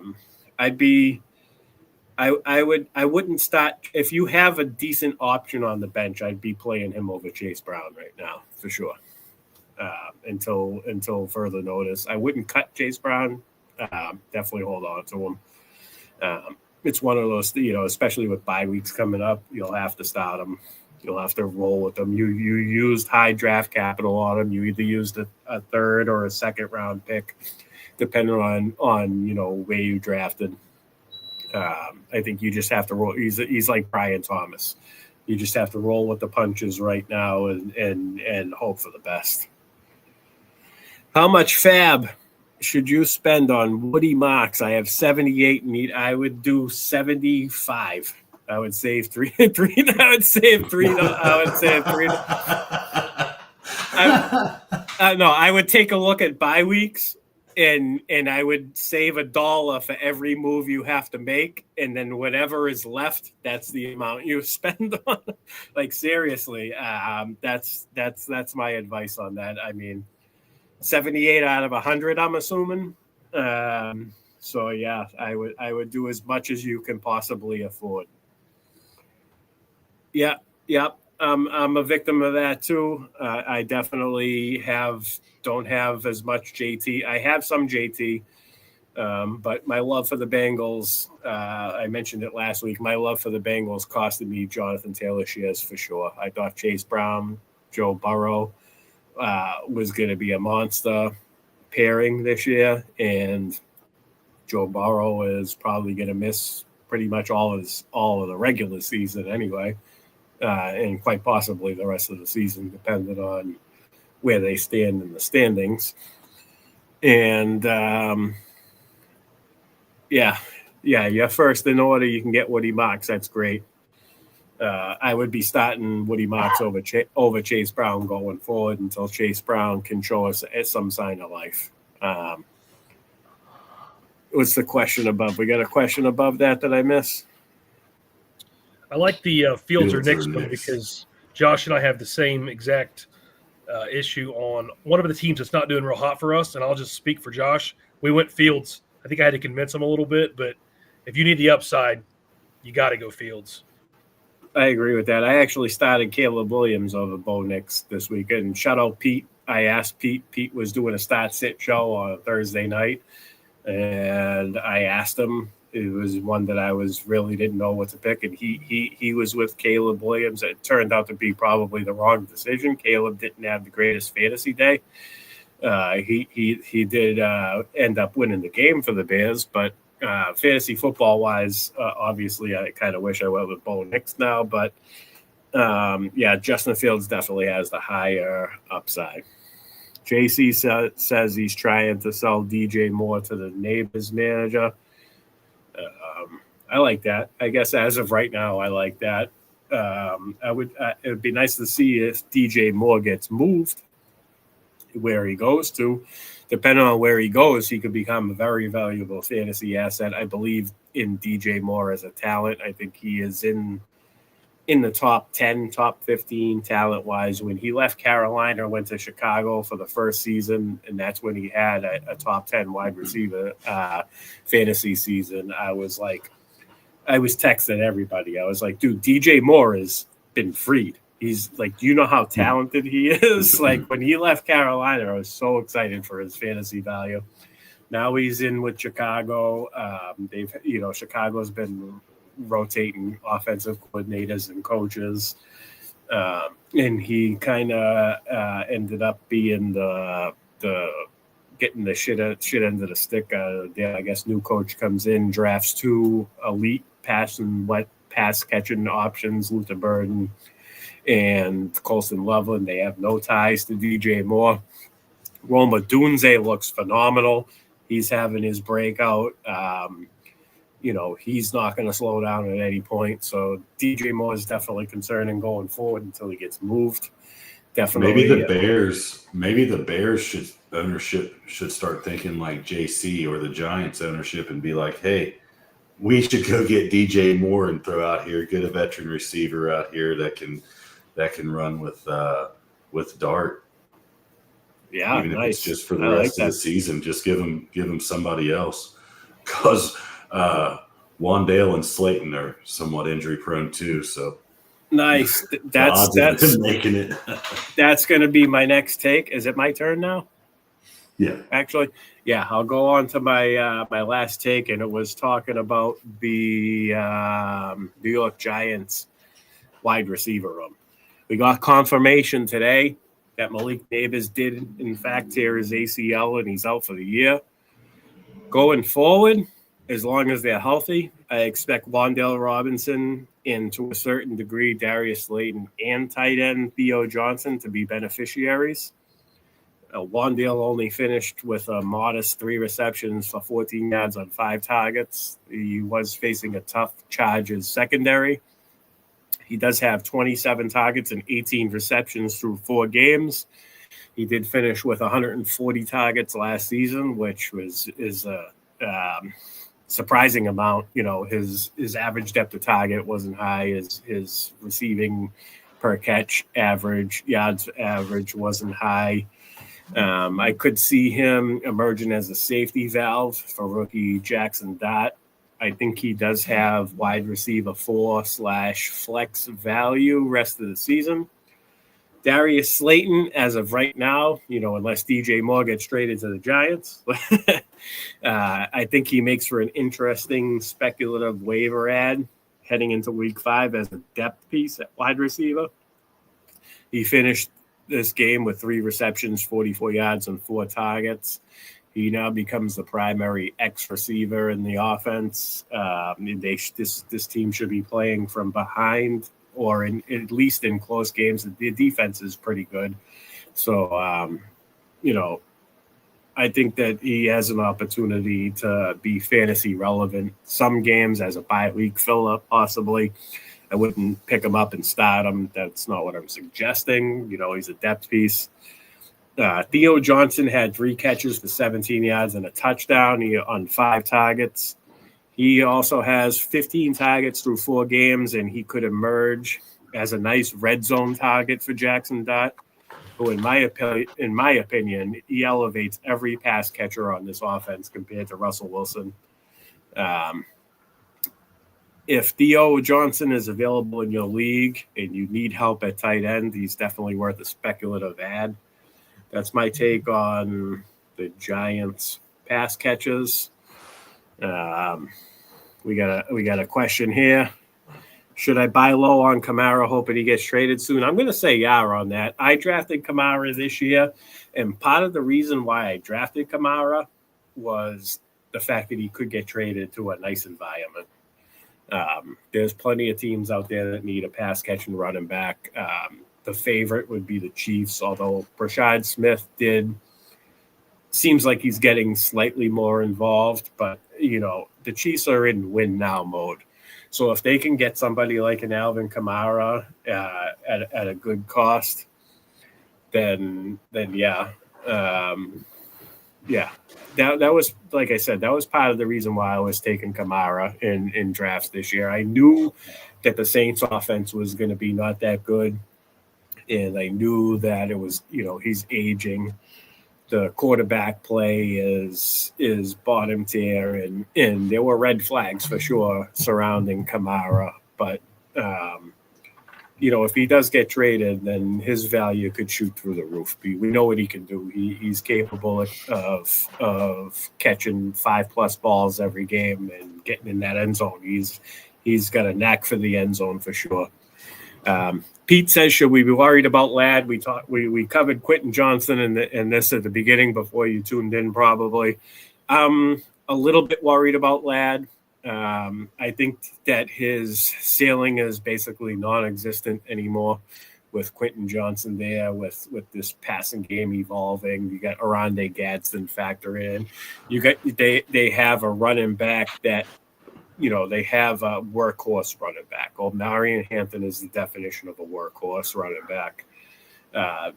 wouldn't start if you have a decent option on the bench. I'd be playing him over Chase Brown right now for sure. Until further notice, I wouldn't cut Chase Brown. Definitely hold on to him. It's one of those, especially with bye weeks coming up, you'll have to start him. You'll have to roll with them. You used high draft capital on him. You either used a third or a second round pick, depending on where you drafted. I think you just have to roll. He's like Brian Thomas. You just have to roll with the punches right now and hope for the best. How much fab should you spend on Woody Mox? I have 78 and I would do 75. I would save three. I would save three. No, I would take a look at bye weeks. And I would save $1 for every move you have to make, and then whatever is left, that's the amount you spend on. Like, seriously, that's my advice on that. I mean, 78 out of 100, I'm assuming. So yeah, I would do as much as you can possibly afford. Yeah. I'm a victim of that too. I definitely don't have as much JT. I have some JT. But my love for the Bengals, I mentioned it last week, my love for the Bengals costed me Jonathan Taylor shares for sure. I thought Chase Brown, Joe Burrow was going to be a monster pairing this year, and Joe Burrow is probably going to miss pretty much all of the regular season anyway, and quite possibly the rest of the season, depending on where they stand in the standings. And you're first in order. You can get Woody Marks. That's great. I would be starting Woody Marks over Chase Brown going forward until Chase Brown can show us some sign of life. What's the question above? We got a question above that I miss? I like the Fields or Knicks one because Josh and I have the same exact issue on one of the teams that's not doing real hot for us, and I'll just speak for Josh. We went Fields. I think I had to convince him a little bit, but if you need the upside, you got to go Fields. I agree with that. I actually started Caleb Williams over Bo Nix this weekend. And shout out Pete. I asked Pete. Pete was doing a start-sit show on Thursday night, and I asked him. It was one that I really didn't know what to pick, and he was with Caleb Williams. It turned out to be probably the wrong decision. Caleb didn't have the greatest fantasy day. He did end up winning the game for the Bears, but fantasy football wise, obviously I kind of wish I went with Bo Nix now, but Justin Fields definitely has the higher upside. JC says he's trying to sell DJ Moore to the Neighbors manager. I like that. I guess as of right now, I like that. It would be nice to see if DJ Moore gets moved where he goes to. Depending on where he goes, he could become a very valuable fantasy asset. I believe in DJ Moore as a talent. I think he is in the top 10, top 15 talent-wise. When he left Carolina, went to Chicago for the first season, and that's when he had a top 10 wide receiver fantasy season. I was texting everybody. I was like, dude, DJ Moore has been freed. He's like, do you know how talented he is? Like when he left Carolina, I was so excited for his fantasy value. Now he's in with Chicago. Chicago's been rotating offensive coordinators and coaches. And he kind of ended up being the getting the shit end of the stick. I guess new coach comes in, drafts 2 elite pass catching options, Luther Burden and Colston Loveland. They have no ties to DJ Moore. Roma Dunze looks phenomenal. He's having his breakout. He's not going to slow down at any point. So DJ Moore is definitely concerning going forward until he gets moved. Definitely. Maybe the Bears ownership should start thinking like JC or the Giants ownership and be like, hey, we should go get DJ Moore and throw out here, get a veteran receiver out here that can run with Dart. Yeah, even nice. if it's just for the rest of the season, just give him somebody else. Because Wandale and Slayton are somewhat injury prone too. So nice. That's making it. That's going to be my next take. Is it my turn now? Yeah. Actually, yeah. I'll go on to my my last take, and it was talking about the New York Giants wide receiver room. We got confirmation today that Malik Neighbors did, in fact, tear his ACL, and he's out for the year. Going forward, as long as they're healthy, I expect Wan'Dale Robinson and, to a certain degree, Darius Slayton and tight end Theo Johnson to be beneficiaries. Wan'Dale only finished with a modest 3 receptions for 14 yards on 5 targets. He was facing a tough Chargers secondary. He does have 27 targets and 18 receptions through 4 games. He did finish with 140 targets last season, which is a surprising amount. His average depth of target wasn't high. His receiving per catch average, yards average wasn't high. I could see him emerging as a safety valve for rookie Jackson Dart. I think he does have wide receiver 4/flex value rest of the season. Darius Slayton, as of right now, unless DJ Moore gets traded to the Giants, I think he makes for an interesting speculative waiver ad heading into week 5 as a depth piece at wide receiver. He finished this game with 3 receptions, 44 yards, and 4 targets. He now becomes the primary X receiver in the offense. This team should be playing from behind, or at least in close games. The defense is pretty good. So, I think that he has an opportunity to be fantasy relevant some games as a bye week fill-up, possibly. I wouldn't pick him up and start him. That's not what I'm suggesting. He's a depth piece. Theo Johnson had 3 catches for 17 yards and a touchdown on 5 targets. He also has 15 targets through 4 games, and he could emerge as a nice red zone target for Jackson Dart, who, in my opinion, he elevates every pass catcher on this offense compared to Russell Wilson. If Theo Johnson is available in your league and you need help at tight end, he's definitely worth a speculative ad. That's my take on the Giants pass catches. We got a question here. Should I buy low on Kamara, hoping he gets traded soon? I'm going to say yeah on that. I drafted Kamara this year, and part of the reason why I drafted Kamara was the fact that he could get traded to a nice environment. There's plenty of teams out there that need a pass catching running back. The favorite would be the Chiefs, although Rashad Smith seems like he's getting slightly more involved, but the Chiefs are in win now mode. So if they can get somebody like an Alvin Kamara at a good cost, then yeah. That was, like I said, that was part of the reason why I was taking Kamara in drafts this year. I knew that the Saints offense was going to be not that good, and I knew that it was, he's aging. The quarterback play is bottom tier, and there were red flags for sure surrounding Kamara. But, if he does get traded, then his value could shoot through the roof. We know what he can do. He's capable of catching 5+ balls every game and getting in that end zone. He's got a knack for the end zone for sure. Pete says, should we be worried about Ladd? We covered Quentin Johnson and this at the beginning before you tuned in, probably. I'm a little bit worried about Ladd. I think that his ceiling is basically non-existent anymore with Quentin Johnson there, with this passing game evolving. You got Arande Gadsden factor in. They have a running back that, they have a workhorse running back. Marion Hampton is the definition of a workhorse running back.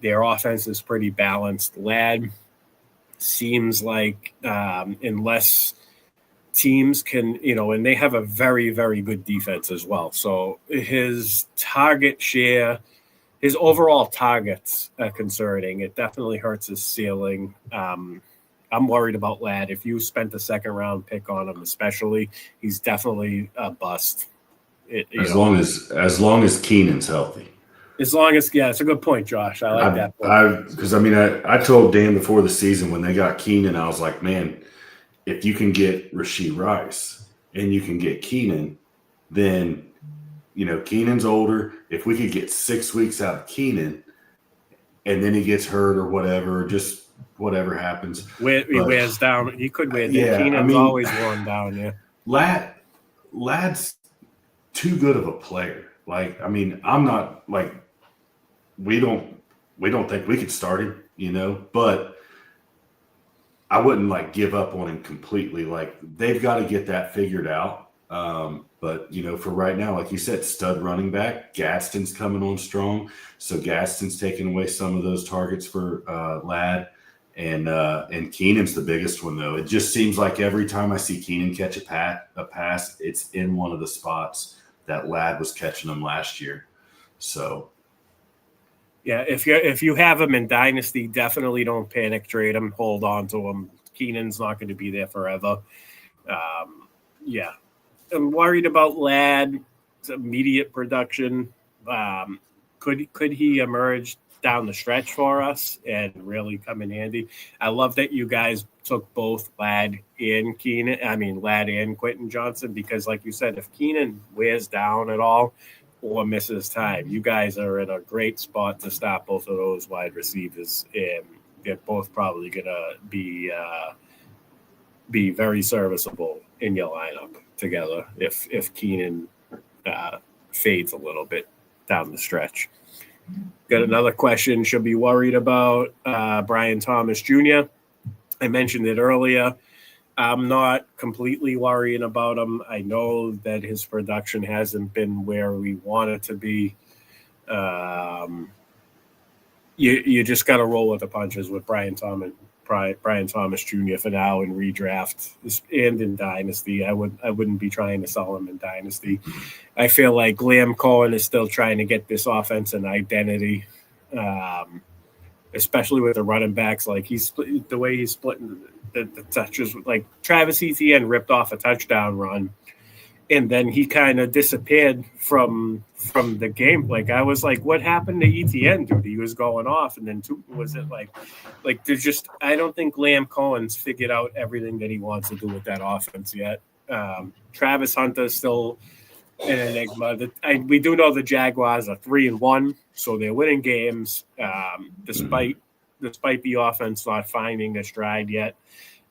Their offense is pretty balanced. Ladd seems like unless teams can, and they have a very, very good defense as well. So his target share, his overall targets are concerning. It definitely hurts his ceiling. I'm worried about Ladd. If you spent a second-round pick on him, especially, he's definitely a bust. As long as Keenan's healthy. It's a good point, Josh. I like that point. Because I told Dan before the season when they got Keenan, I was like, man, if you can get Rashee Rice and you can get Keenan, then Keenan's older. If we could get 6 weeks out of Keenan, and then he gets hurt or whatever, just whatever happens. He wears down. He could wear down. Yeah, Keenan's always worn down, yeah. Ladd's too good of a player. I'm not we don't think we could start him, but I wouldn't give up on him completely. They've got to get that figured out. But for right now, like you said, stud running back, Gadsden's coming on strong. So Gadsden's taking away some of those targets for Ladd. And Keenan's the biggest one, though. It just seems like every time I see Keenan catch a pass, it's in one of the spots that Ladd was catching them last year. So, yeah, if you have him in Dynasty, definitely don't panic trade him. Hold on to him. Keenan's not going to be there forever. I'm worried about Ladd's immediate production. Could he emerge down the stretch for us and really come in handy. I love that you guys took both Ladd and Quentin Johnson, because like you said, if Keenan wears down at all or misses time, you guys are in a great spot to stop both of those wide receivers, and they're both probably going to be very serviceable in your lineup together if Keenan fades a little bit down the stretch. Got another question. Should be worried about Brian Thomas Jr. I mentioned it earlier. I'm not completely worrying about him. I know that his production hasn't been where we want it to be. You just got to roll with the punches with Brian Thomas Jr. for now in redraft and in Dynasty. I wouldn't be trying to sell him in Dynasty. I feel like Liam Cohen is still trying to get this offense an identity, especially with the running backs. Like the way he's splitting the touches. Like Travis Etienne ripped off a touchdown run, and then he kind of disappeared from the game. Like I was like, what happened to Etienne, dude? He was going off, and then was it like there's just, I don't think Liam Cohen's figured out everything that he wants to do with that offense yet. Travis Hunter's still an enigma. We do know the Jaguars are 3-1, so they're winning games despite the offense not finding a stride yet.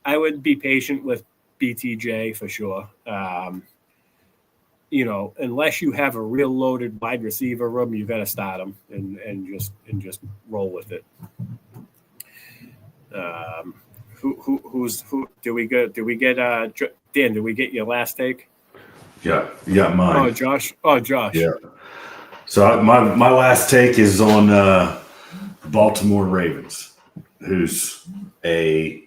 I would be patient with BTJ for sure. Unless you have a real loaded wide receiver room, you got to start him and just roll with it. Who do we get? Dan? Do we get your last take? Yeah, you got mine. Oh, Josh. Yeah. So my last take is on Baltimore Ravens, who's they're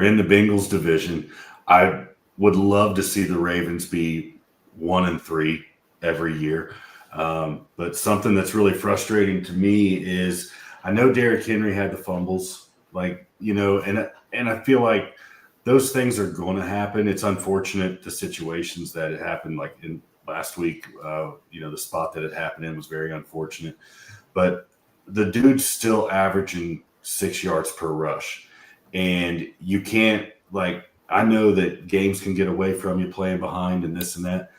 in the Bengals division. I would love to see the Ravens be 1-3 every year. But something that's really frustrating to me is I know Derrick Henry had the fumbles, and I feel like those things are going to happen. It's unfortunate the situations that it happened, like in last week, the spot that it happened in was very unfortunate. But the dude's still averaging 6 yards per rush. And you can't, I know that games can get away from you playing behind and this and that.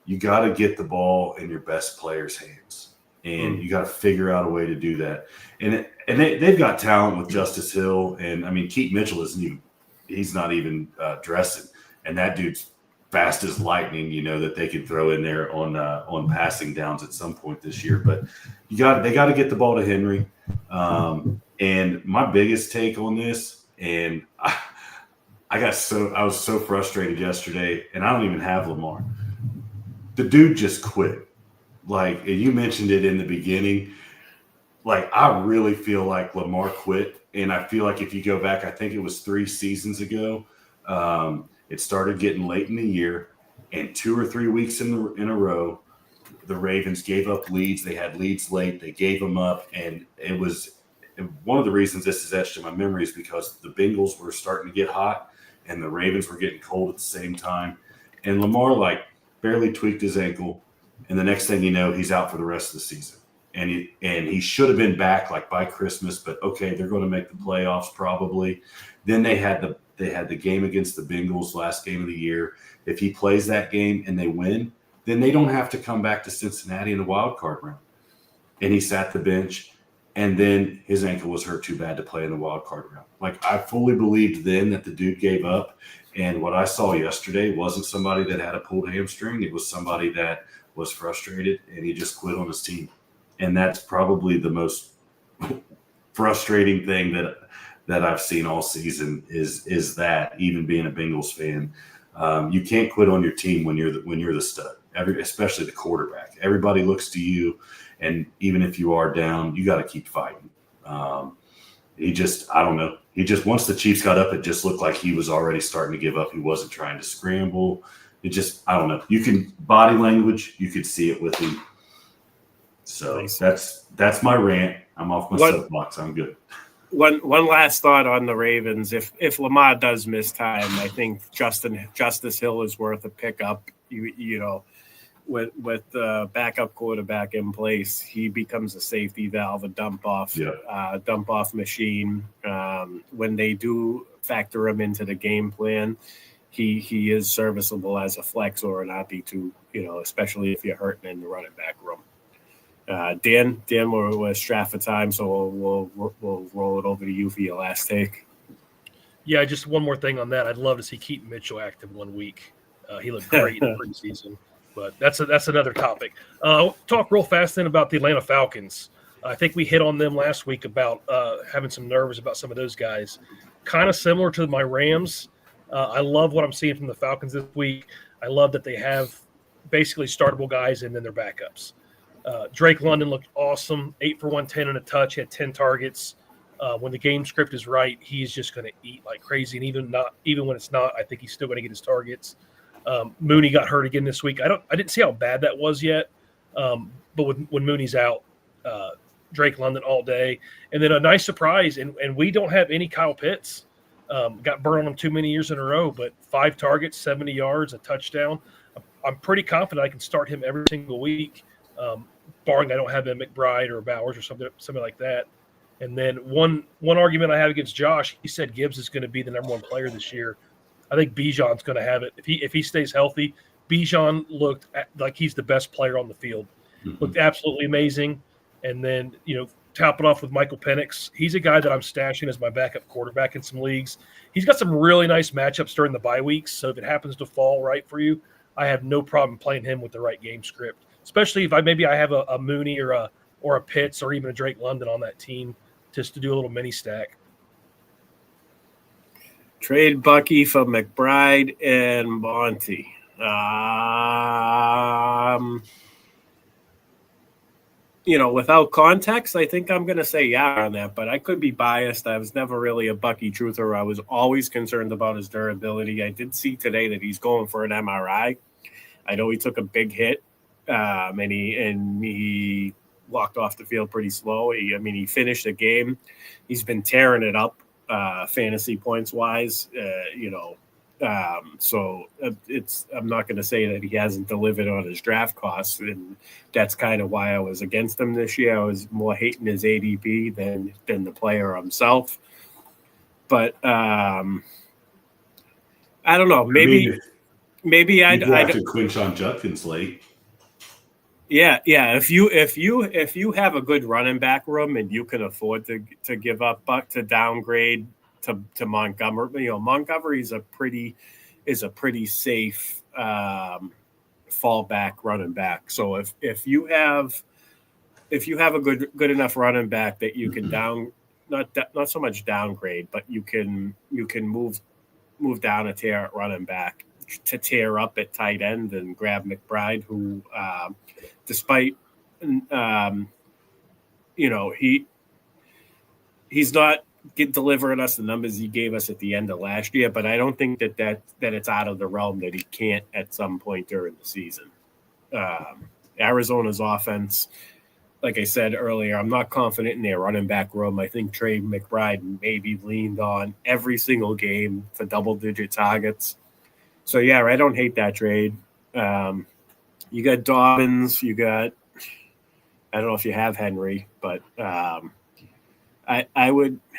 You got to get the ball in your best player's hands. And you got to figure out a way to do that. And they've got talent with Justice Hill. And, Keith Mitchell he's not even dressing. And that dude's fast as lightning, that they could throw in there on passing downs at some point this year. But they got to get the ball to Henry. And my biggest take on this, and I was so frustrated yesterday, and I don't even have Lamar. The dude just quit. And you mentioned it in the beginning. I really feel like Lamar quit, and I feel like if you go back, I think it was 3 seasons ago, it started getting late in the year, and 2 or 3 weeks in a row, the Ravens gave up leads. They had leads late. They gave them up, and it was one of the reasons this is etched in my memory is because the Bengals were starting to get hot, and the Ravens were getting cold at the same time. And Lamar, barely tweaked his ankle, and the next thing you know, he's out for the rest of the season. And he should have been back by Christmas, but okay, they're going to make the playoffs probably. Then they had the game against the Bengals, last game of the year. If he plays that game and they win, then they don't have to come back to Cincinnati in the wild card round. And he sat the bench, and then his ankle was hurt too bad to play in the wild card round. I fully believed then that the dude gave up. And what I saw yesterday wasn't somebody that had a pulled hamstring. It was somebody that was frustrated, and he just quit on his team. And that's probably the most frustrating thing that I've seen all season is that, even being a Bengals fan, you can't quit on your team when you're the stud, especially the quarterback. Everybody looks to you, and even if you are down, you got to keep fighting. I don't know. Once the Chiefs got up, it just looked like he was already starting to give up. He wasn't trying to scramble. I don't know. You can body language, you could see it with him. So that's my rant. I'm off my soapbox. I'm good. One last thought on the Ravens. If Lamar does miss time, I think Justice Hill is worth a pickup. with the backup quarterback in place, he becomes a safety valve, a dump off machine. When they do factor him into the game plan, he is serviceable as a flex or an RB2, especially if you're hurting in the running back room. Dan, we're strapped for time, so we'll roll it over to you for your last take. Yeah, just one more thing on that. I'd love to see Keaton Mitchell active 1 week. He looked great in the preseason, but that's another topic. Talk real fast then about the Atlanta Falcons. I think we hit on them last week about having some nerves about some of those guys. Kind of similar to my Rams. I love what I'm seeing from the Falcons this week. I love that they have basically startable guys and then their backups. Drake London looked awesome, 8 for 110 and a touch, had 10 targets. When the game script is right, he's just going to eat like crazy. And even when it's not, I think he's still going to get his targets. Mooney got hurt again this week. I didn't see how bad that was yet. But when Mooney's out, Drake London all day. And then a nice surprise, and we don't have any Kyle Pitts. Got burned on him too many years in a row, but 5 targets, 70 yards, a touchdown. I'm pretty confident I can start him every single week, barring I don't have a McBride or Bowers or something like that. And then one argument I have against Josh, he said Gibbs is going to be the number 1 player this year. I think Bijan's going to have it. If he stays healthy, Bijan looked like he's the best player on the field. Mm-hmm. Looked absolutely amazing. And then, top it off with Michael Penix. He's a guy that I'm stashing as my backup quarterback in some leagues. He's got some really nice matchups during the bye weeks. So if it happens to fall right for you, I have no problem playing him with the right game script, especially if I have a Mooney or a Pitts or even a Drake London on that team just to do a little mini stack. Trade Bucky for McBride and Monty. Without context, I think I'm going to say yeah on that, but I could be biased. I was never really a Bucky truther. I was always concerned about his durability. I did see today that he's going for an MRI. I know he took a big hit, and he walked off the field pretty slow. He finished the game. He's been tearing it up fantasy points wise, so I'm not going to say that he hasn't delivered on his draft costs, and that's kind of why I was against him this year. I was more hating his ADP than the player himself. But I don't know. Maybe I'd to Quinshon Judkins late. Yeah. If you have a good running back room and you can afford to give up Buck to downgrade to Montgomery, Montgomery is a pretty safe fallback running back. So if you have a good enough running back that you can not so much downgrade, but you can move down a tier at running back to tear up at tight end and grab McBride, who despite he's not delivering us the numbers he gave us at the end of last year, but I don't think that it's out of the realm that he can't at some point during the season. Arizona's offense, like I said earlier, I'm not confident in their running back room. I think Trey McBride may be leaned on every single game for double-digit targets. So, yeah, I don't hate that trade. You got Dobbins. You got – I don't know if you have Henry, but I would –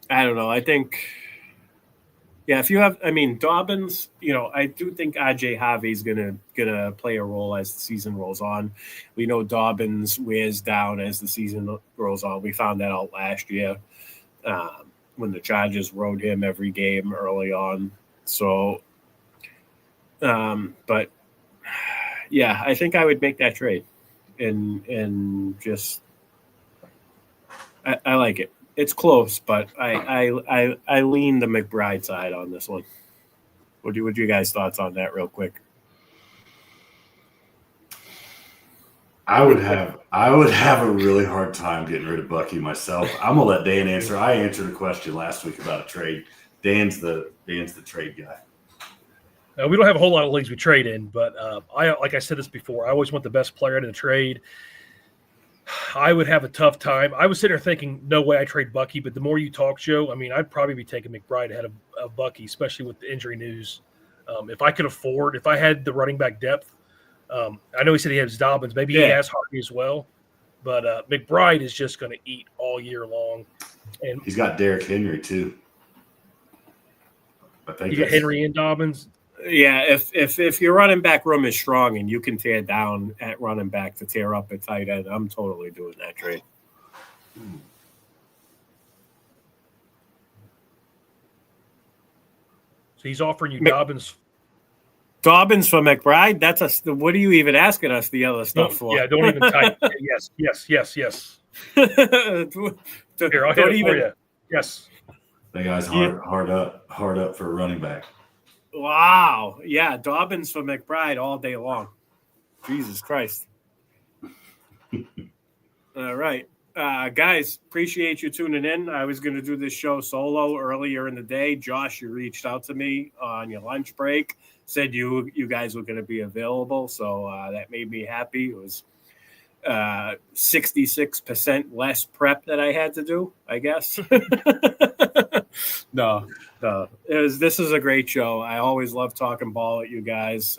I don't know. I think – yeah, if you have – Dobbins, I do think RJ Harvey's gonna play a role as the season rolls on. We know Dobbins wears down as the season rolls on. We found that out last year when the Chargers rode him every game early on. So, but yeah, I think I would make that trade, and just I like it. It's close, but I lean the McBride side on this one. What you guys' thoughts on that, real quick? I would have a really hard time getting rid of Bucky myself. I'm gonna let Dan answer. I answered a question last week about a trade. Dan's the trade guy. We don't have a whole lot of leagues we trade in, but like I said this before, I always want the best player in the trade. I would have a tough time. I was sitting there thinking, no way I trade Bucky, but the more you talk, Joe, I'd probably be taking McBride ahead of Bucky, especially with the injury news. If I had the running back depth, I know he said he has Dobbins. Maybe he has Harvey as well. But McBride is just going to eat all year long. And he's got Derrick Henry too. I think you got Henry and Dobbins. Yeah, if your running back room is strong and you can tear down at running back to tear up at tight end, I'm totally doing that trade. So he's offering you Dobbins. Dobbins for McBride? What are you even asking us the other stuff for? Yeah, don't even type. Yes. Here, I'll hit it for you. Yes. That guy's hard up for a running back. Wow. Yeah, Dobbins for McBride all day long. Jesus Christ. All right. Guys, appreciate you tuning in. I was going to do this show solo earlier in the day. Josh, you reached out to me on your lunch break, said you guys were going to be available, so that made me happy. It was 66% less prep that I had to do, I guess. No. This is a great show. I always love talking ball at you guys.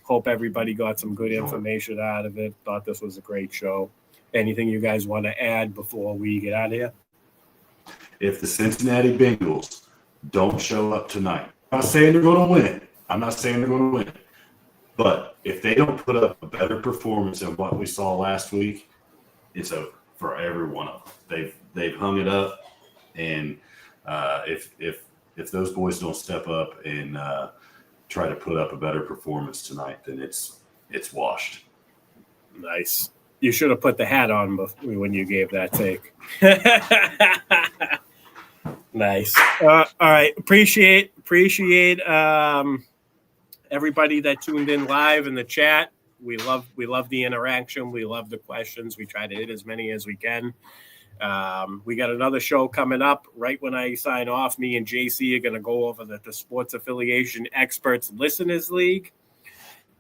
Hope everybody got some good information out of it. Thought this was a great show. Anything you guys want to add before we get out of here? If the Cincinnati Bengals don't show up tonight, I'm not saying they're going to win. But if they don't put up a better performance than what we saw last week, it's over for every one of them. They've hung it up, and if those boys don't step up and try to put up a better performance tonight, then it's washed. Nice. You should have put the hat on when you gave that take. Nice. All right. Appreciate everybody that tuned in live in the chat. We love the interaction. We love the questions. We try to hit as many as we can. We got another show coming up right when I sign off. Me and JC are going to go over the Sports Affiliation Experts Listeners League.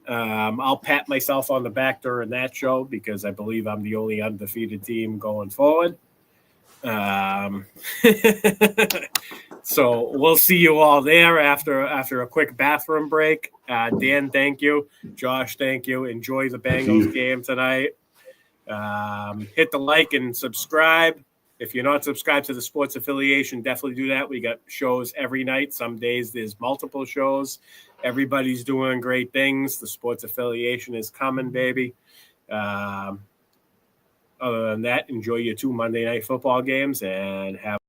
I'll pat myself on the back during that show because I believe I'm the only undefeated team going forward. So we'll see you all there after a quick bathroom break. Dan, thank you. Josh, thank you. Enjoy the Bengals game tonight. Hit the like and subscribe. If you're not subscribed to the Sports Affiliation, definitely do that. We got shows every night. Some days there's multiple shows. Everybody's doing great things. The Sports Affiliation is coming, baby. Other than that, enjoy your 2 Monday Night Football games and have